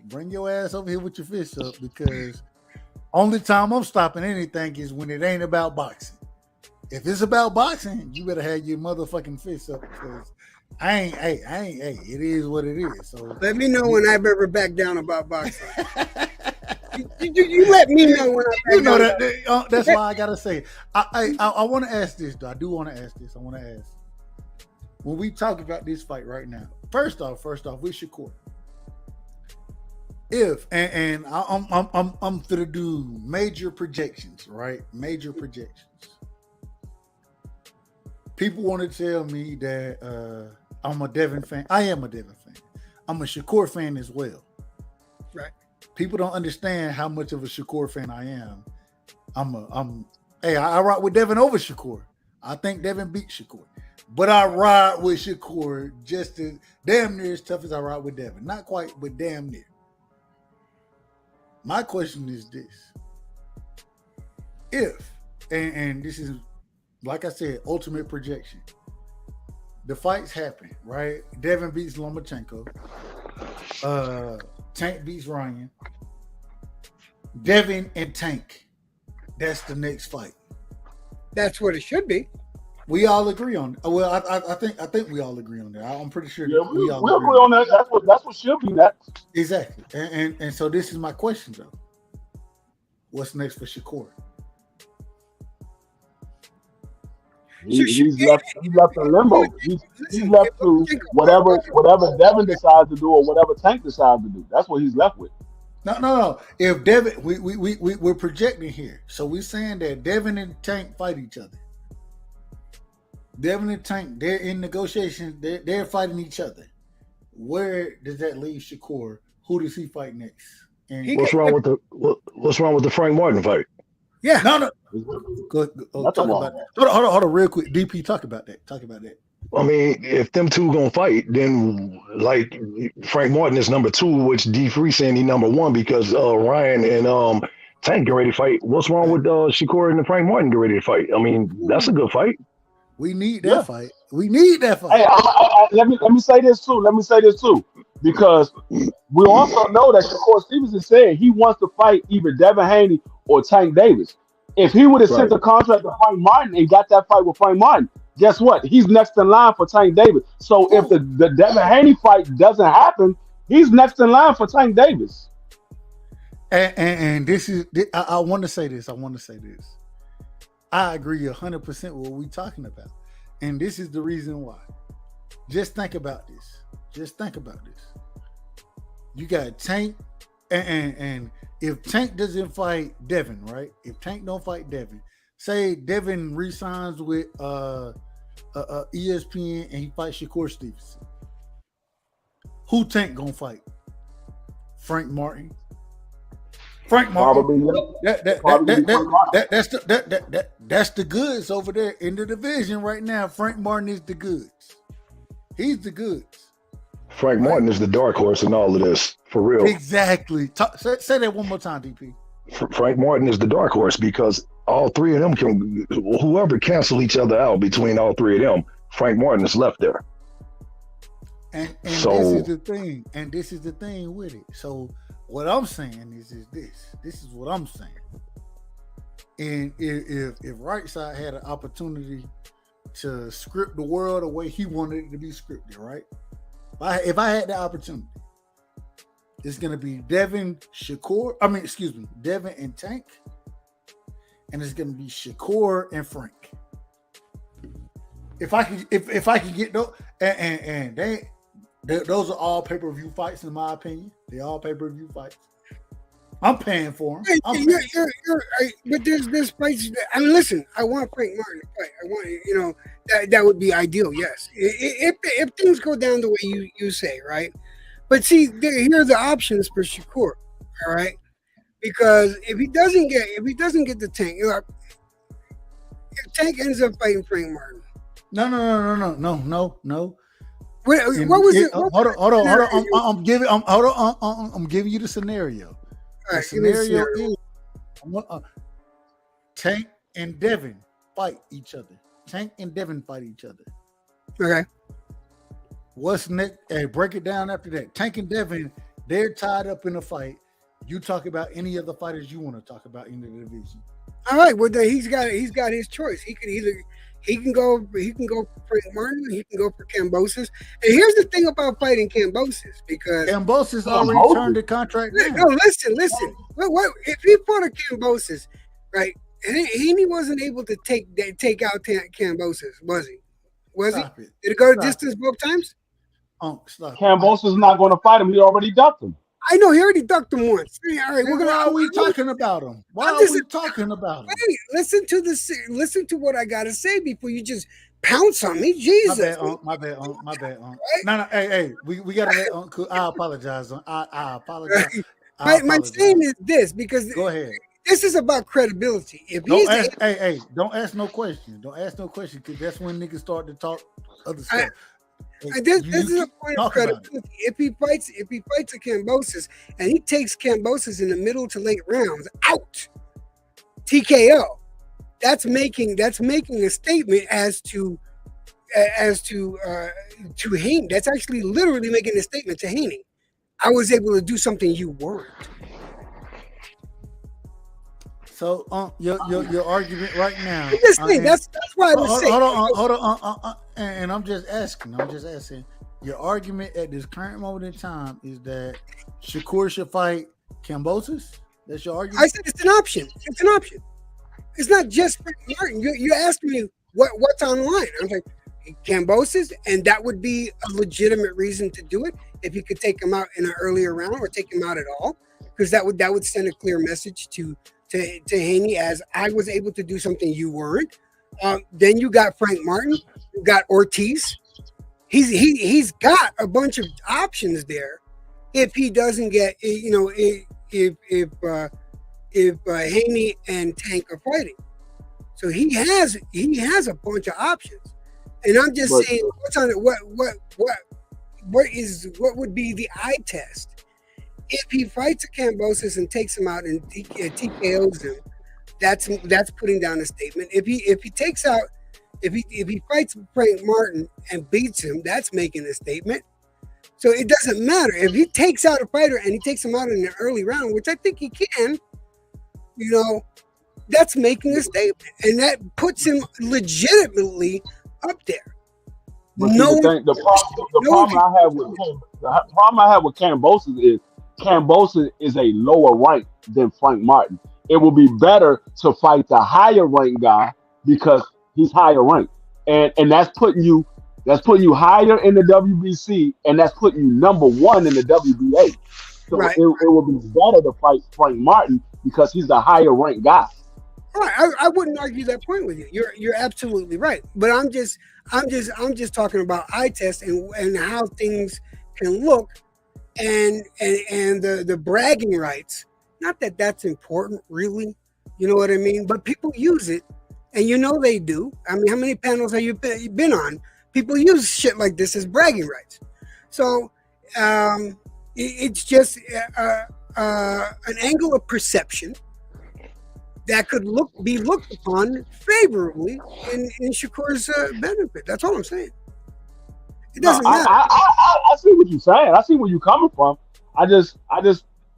Bring your ass over here with your fists up, because only time I'm stopping anything is when it ain't about boxing. If it's about boxing, you better have your motherfucking fists up, because it is what it is. So let me know when I've ever backed down about boxing. You let me know when I back down. That's why I gotta say. I want to ask this, though. I do want to ask this. I want to ask, when we talk about this fight right now, first off, with Shakur, I'm gonna do major projections, right? Major projections. People want to tell me that I'm a Devin fan. I am a Devin fan. I'm a Shakur fan as well. Right. People don't understand how much of a Shakur fan I am. I rock with Devin over Shakur. I think Devin beat Shakur. But I ride with Shakur just as damn near as tough as I ride with Devin. Not quite, but damn near. My question is this. If, and this is, like I said, ultimate projection. The fights happen, right? Devin beats Lomachenko. Tank beats Ryan. Devin and Tank. That's the next fight. That's what it should be. We all agree on it. Well, I think we all agree on that. I'm pretty sure we all agree on that. That's what should be next. Exactly. And so this is my question, though. What's next for Shakur? He's left in limbo. He's left to whatever Devin decides to do or whatever Tank decides to do. That's what he's left with. No. If Devin, we're projecting here, so we're saying that Devin and Tank fight each other. Devin and Tank, they're in negotiations. They're fighting each other. Where does that leave Shakur? Who does he fight next? And what's wrong with the Frank Martin fight? Yeah, no. Go talk about that. Hold on, real quick. DP, talk about that. I mean, if them two gonna fight, then like Frank Martin is number 2, which D3 saying he number 1 because Ryan and Tank get ready to fight. What's wrong with Shakur and Frank Martin get ready to fight? I mean, that's a good fight. We need that fight. We need that fight. Hey, let me say this too, because we also know that Shakur Stevenson said he wants to fight either Devin Haney or Tank Davis. If he would have sent the contract to Frank Martin and got that fight with Frank Martin, guess what? He's next in line for Tank Davis. So if the Devin Haney fight doesn't happen, he's next in line for Tank Davis. And this is, I want to say this. I agree 100% with what we're talking about. And this is the reason why. Just think about this. You got Tank, and if Tank doesn't fight Devin, right? If Tank don't fight Devin, say Devin re-signs with ESPN and he fights Shakur Stevenson. Who Tank gonna fight? Frank Martin. Probably, that's the goods over there in the division right now. Frank Martin is the goods. He's the goods. Frank Martin is the dark horse in all of this, for real. Exactly. Say that one more time, DP. Frank Martin is the dark horse because all three of them can, whoever cancel each other out between all three of them, Frank Martin is left there. And this is the thing with it. So what I'm saying is this. This is what I'm saying. And if Right Side had an opportunity to script the world the way he wanted it to be scripted, right? If I had the opportunity, it's gonna be Devin and Tank, and it's gonna be Shakur and Frank. If I can get those, and those are all pay-per-view fights in my opinion. They're all pay-per-view fights. I'm paying for them. You're right, but there's fights. Listen, I want Frank Martin to fight. I want that would be ideal. Yes, if things go down the way you say, right. But see, here are the options for Shakur. All right, because if he doesn't get the Tank, if Tank ends up fighting Frank Martin, no. What was it? Hold on. I'm giving you the scenario. The scenario is Tank and Devin fight each other. Okay. What's next? Hey, break it down after that. Tank and Devin, they're tied up in a fight. You talk about any of the fighters you want to talk about in the division. All right. Well, then he's got his choice. He can go for Frank Martin. He can go for Kambosos. And here's the thing about fighting Kambosos, because Kambosos already turned the contract down. No, listen. What if he fought a Kambosos, right? And he wasn't able to take out Kambosos, was he? Did it go to distance both times? Kambosos not going to fight him. He already ducked him. I know he already ducked him once. All right, why are we talking about him? Why are we talking about him? Hey, listen to what I gotta say before you just pounce on me. Jesus, my bad. Right? No, hey, we gotta let Uncle. I apologize. I apologize. My saying is this, because go ahead. This is about credibility. If don't ask no question. Don't ask no question, because that's when niggas start to talk other stuff. This is a point of credibility. If he fights a Kambosos and he takes Kambosos in the middle to late rounds out, TKO, that's making a statement as to Haney. That's actually literally making a statement to Haney. I was able to do something you weren't. So your argument right now. I'm just saying, that's why I was saying. Hold on. And I'm just asking. Your argument at this current moment in time is that Shakur should fight Kambosos? That's your argument? I said it's an option. It's an option. It's not just Frank Martin. You asked me what's on the line. I was like, Kambosos, and that would be a legitimate reason to do it if you could take him out in an earlier round or take him out at all, because that would send a clear message to Haney as I was able to do something you weren't. Then you got Frank Martin, you got Ortiz. He's got a bunch of options there. If he doesn't get, if Haney and Tank are fighting, so he has a bunch of options. And I'm just saying, what's on it? What would be the eye test if he fights a Kambosos and takes him out and TKOs him? That's putting down a statement. If he takes out, if he fights Frank Martin and beats him, that's making a statement. So it doesn't matter if he takes out a fighter and he takes him out in an early round, which I think he can. That's making a statement, and that puts him legitimately up there. The problem I have with Kambosos is a lower rank than Frank Martin. It will be better to fight the higher ranked guy because he's higher ranked, and that's putting you higher in the WBC, and that's putting you number one in the WBA. So right. it will be better to fight Frank Martin because he's the higher ranked guy. Right, I wouldn't argue that point with you. You're absolutely right. But I'm just talking about eye test and how things can look, and the bragging rights. Not that that's important, really. You know what I mean? But people use it, and they do. I mean, how many panels have you been on? People use shit like this as bragging rights. So it's just an angle of perception that could be looked upon favorably in Shakur's benefit. That's all I'm saying. It doesn't matter. I see what you're saying. I see where you're coming from. I just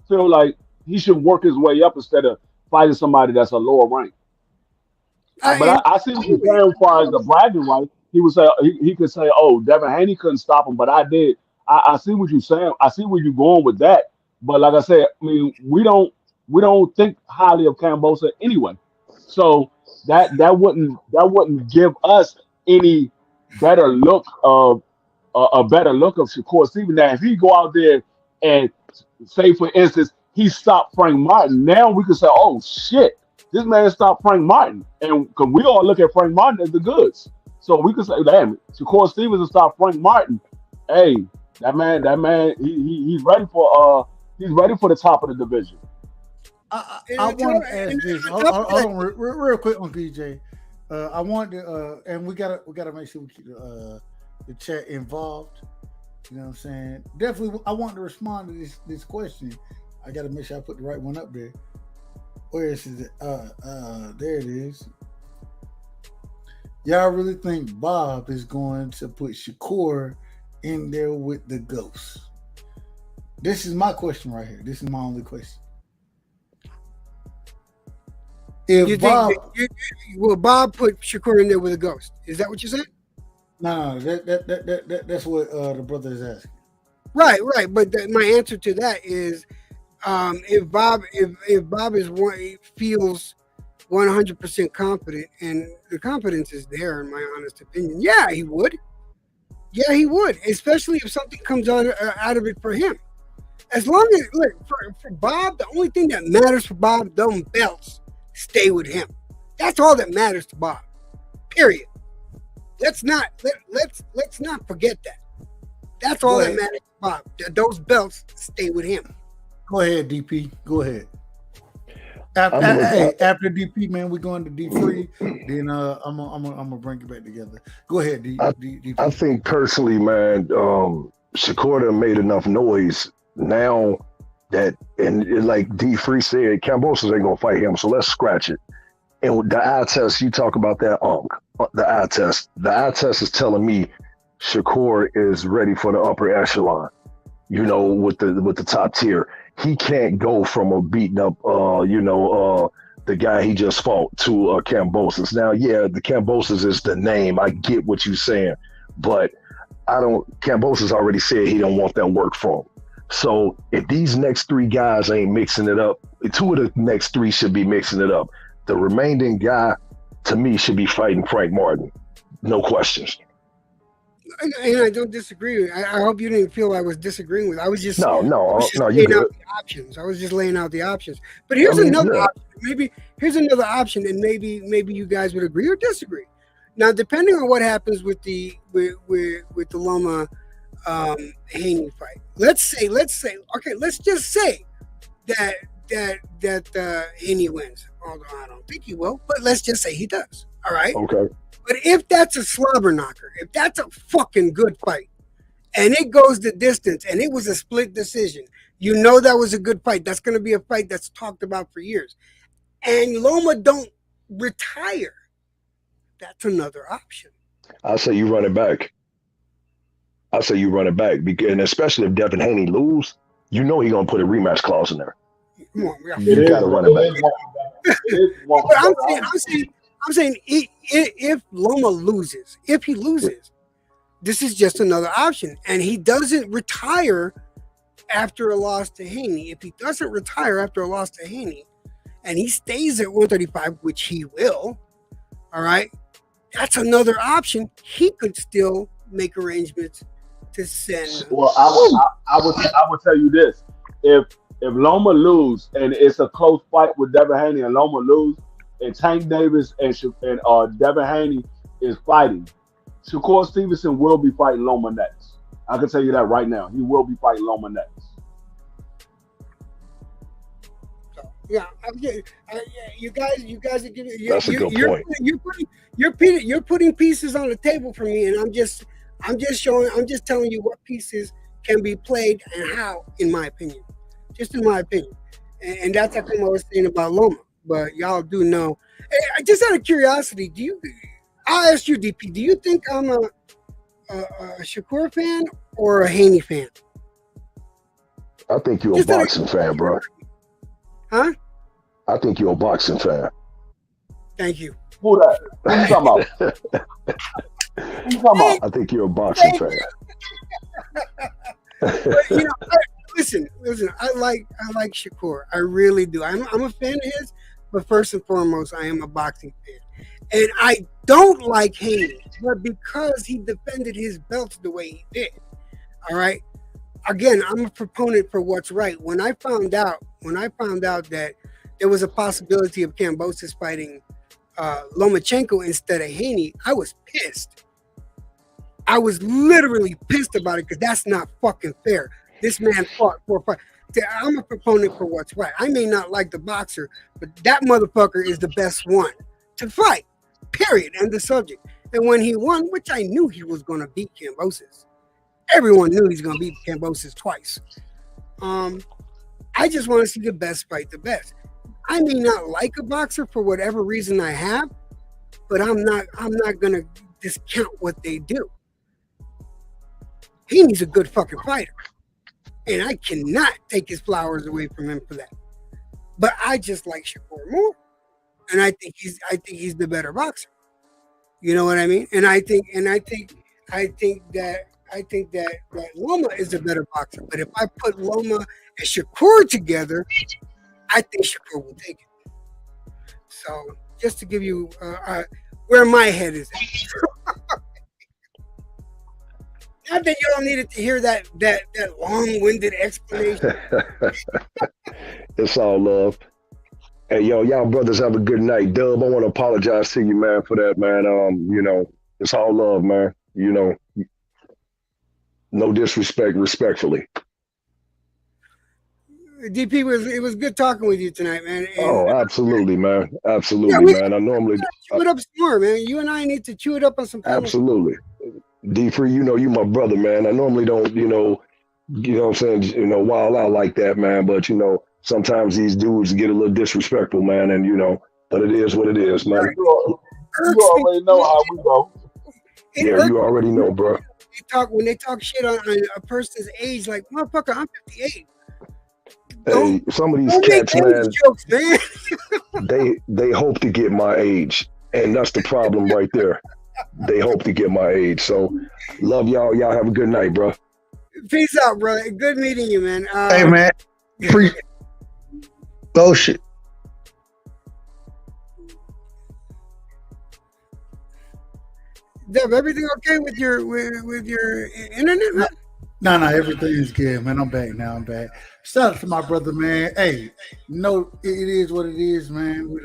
feel like he should work his way up instead of fighting somebody that's a lower rank. But I see what you're saying as far as the bragging right. He would say he could say, "Oh, Devin Haney couldn't stop him," but I did. I see what you're saying. I see where you're going with that. But like I said, I mean, we don't think highly of Kambosos anyway. So that wouldn't give us any better look of Shakur Stevenson. Now, if he go out there and say, for instance, he stopped Frank Martin, now we could say, "Oh shit, this man stopped Frank Martin," and because we all look at Frank Martin as the goods. So we could say, "Damn, Shakur Stevenson stopped Frank Martin. Hey, that man, he's ready for the top of the division." I want to ask this. Hold on, real quick on PJ. I want to, and we gotta make sure we keep the chat involved. You know what I'm saying? Definitely, I want to respond to this question. I got to make sure I put the right one up there. Where is it? There it is. Y'all really think Bob is going to put Shakur in there with the ghosts? This is my question right here. This is my only question. If will Bob put Shakur in there with a ghost? Is that what you said? No, that's what the brother is asking. Right. But my answer to that is, if Bob feels 100% confident, and the confidence is there, in my honest opinion, yeah, he would. Yeah, he would, especially if something comes out of it for him. As long as, look, for Bob, the only thing that matters for Bob, them belts stay with him. That's all that matters to Bob. Period. Let's not forget that. That's all that matters to Bob. Those belts stay with him. Go ahead, DP. Go ahead. After DP, man, we're going to D3. Then I'm gonna bring it back together. Go ahead, DP. I think personally, man, Shakur done made enough noise now that, and like D3 said, Kambosos ain't gonna fight him, so let's scratch it. And the eye test, you talk about that, the eye test. The eye test is telling me Shakur is ready for the upper echelon. You know, with the top tier. He can't go from a beaten up, the guy he just fought to Kambosos. Now, yeah, the Kambosos is the name. I get what you're saying, but Kambosos already said he don't want that work from him. So if these next three guys ain't mixing it up, two of the next three should be mixing it up. The remaining guy, to me, should be fighting Frank Martin. No questions. And I don't disagree. I hope you didn't feel I was disagreeing with. I was just no. You laying out good? the options. I was just laying out the options. But here's another option. Here's another option, and maybe you guys would agree or disagree. Now, depending on what happens with the Loma Haney fight, let's just say that Haney wins. Although I don't think he will, but let's just say he does. All right. Okay. But if that's a slobber knocker, if that's a fucking good fight, and it goes the distance, and it was a split decision, you know that was a good fight. That's going to be a fight that's talked about for years. And Loma don't retire. That's another option. I say you run it back. And especially if Devin Haney lose, you know he's gonna put a rematch clause in there. Come on, you gotta run it back. But I'm saying if Loma loses, this is just another option, and he doesn't retire after a loss to Haney. If he doesn't retire after a loss to Haney, and he stays at 135, which he will, all right, that's another option. He could still make arrangements to send. Well, I would tell you this: if Loma lose and it's a close fight with Devin Haney and Loma lose, and Tank Davis and Devin Haney is fighting, Shakur Stevenson will be fighting Loma next. I can tell you that right now. He will be fighting Loma next. Yeah, you guys are giving. That's a good point. You're putting pieces on the table for me, and I'm just telling you what pieces can be played and how, in my opinion, just in my opinion, and that's how come I was saying about Loma. But y'all do know. Hey, just out of curiosity, I'll ask you, DP. Do you think I'm a Shakur fan or a Haney fan? I think you're a boxing fan, bro. Huh? I think you're a boxing fan. Thank you. Who that? Who you talking about? I think you're a boxing fan. But, listen. I like Shakur. I really do. I'm a fan of his, but first and foremost, I am a boxing fan. And I don't like Haney, but because he defended his belts the way he did. All right. Again, I'm a proponent for what's right. When I found out that there was a possibility of Kambosos fighting Lomachenko instead of Haney, I was pissed. I was literally pissed about it because that's not fucking fair. This man fought for a fight. I'm a proponent for what's right. I may not like the boxer, but that motherfucker is the best one to fight. Period. End of subject. And when he won, which I knew he was going to beat Kambosos. Everyone knew he's going to beat Kambosos twice. I just want to see the best fight the best. I may not like a boxer for whatever reason I have, but I'm not going to discount what they do. He's a good fucking fighter. And I cannot take his flowers away from him for that. But I just like Shakur more. And I think he's the better boxer. You know what I mean? And I think that Loma is a better boxer. But if I put Loma and Shakur together, I think Shakur will take it. So just to give you where my head is at. Not that y'all needed to hear that long-winded explanation. It's all love. Hey, y'all brothers have a good night. Dub, I want to apologize to you, man, for that, man. It's all love, man. No disrespect, respectfully. DP, it was good talking with you tonight, man. And, absolutely, man. Absolutely, man. I normally chew it up some more, man. You and I need to chew it up on some. Absolutely. D3, you my brother, man. I normally don't, what I'm saying, wild out like that, man. But, sometimes these dudes get a little disrespectful, man. And, but it is what it is, man. You already know how we go. Yeah, you already know, bro. When they talk shit on a person's age, like, motherfucker, I'm 58. Hey, some of these cats, man, jokes, man. they hope to get my age. And that's the problem right there. They hope to get my age. So love y'all. Y'all have a good night, bro. Peace out, brother. Good meeting you, man. Hey, man. Bullshit. Dev, everything okay with your internet, man? No, everything's good, man. I'm back now. I'm back. Shout out to my brother, man. Hey, it is what it is, man. With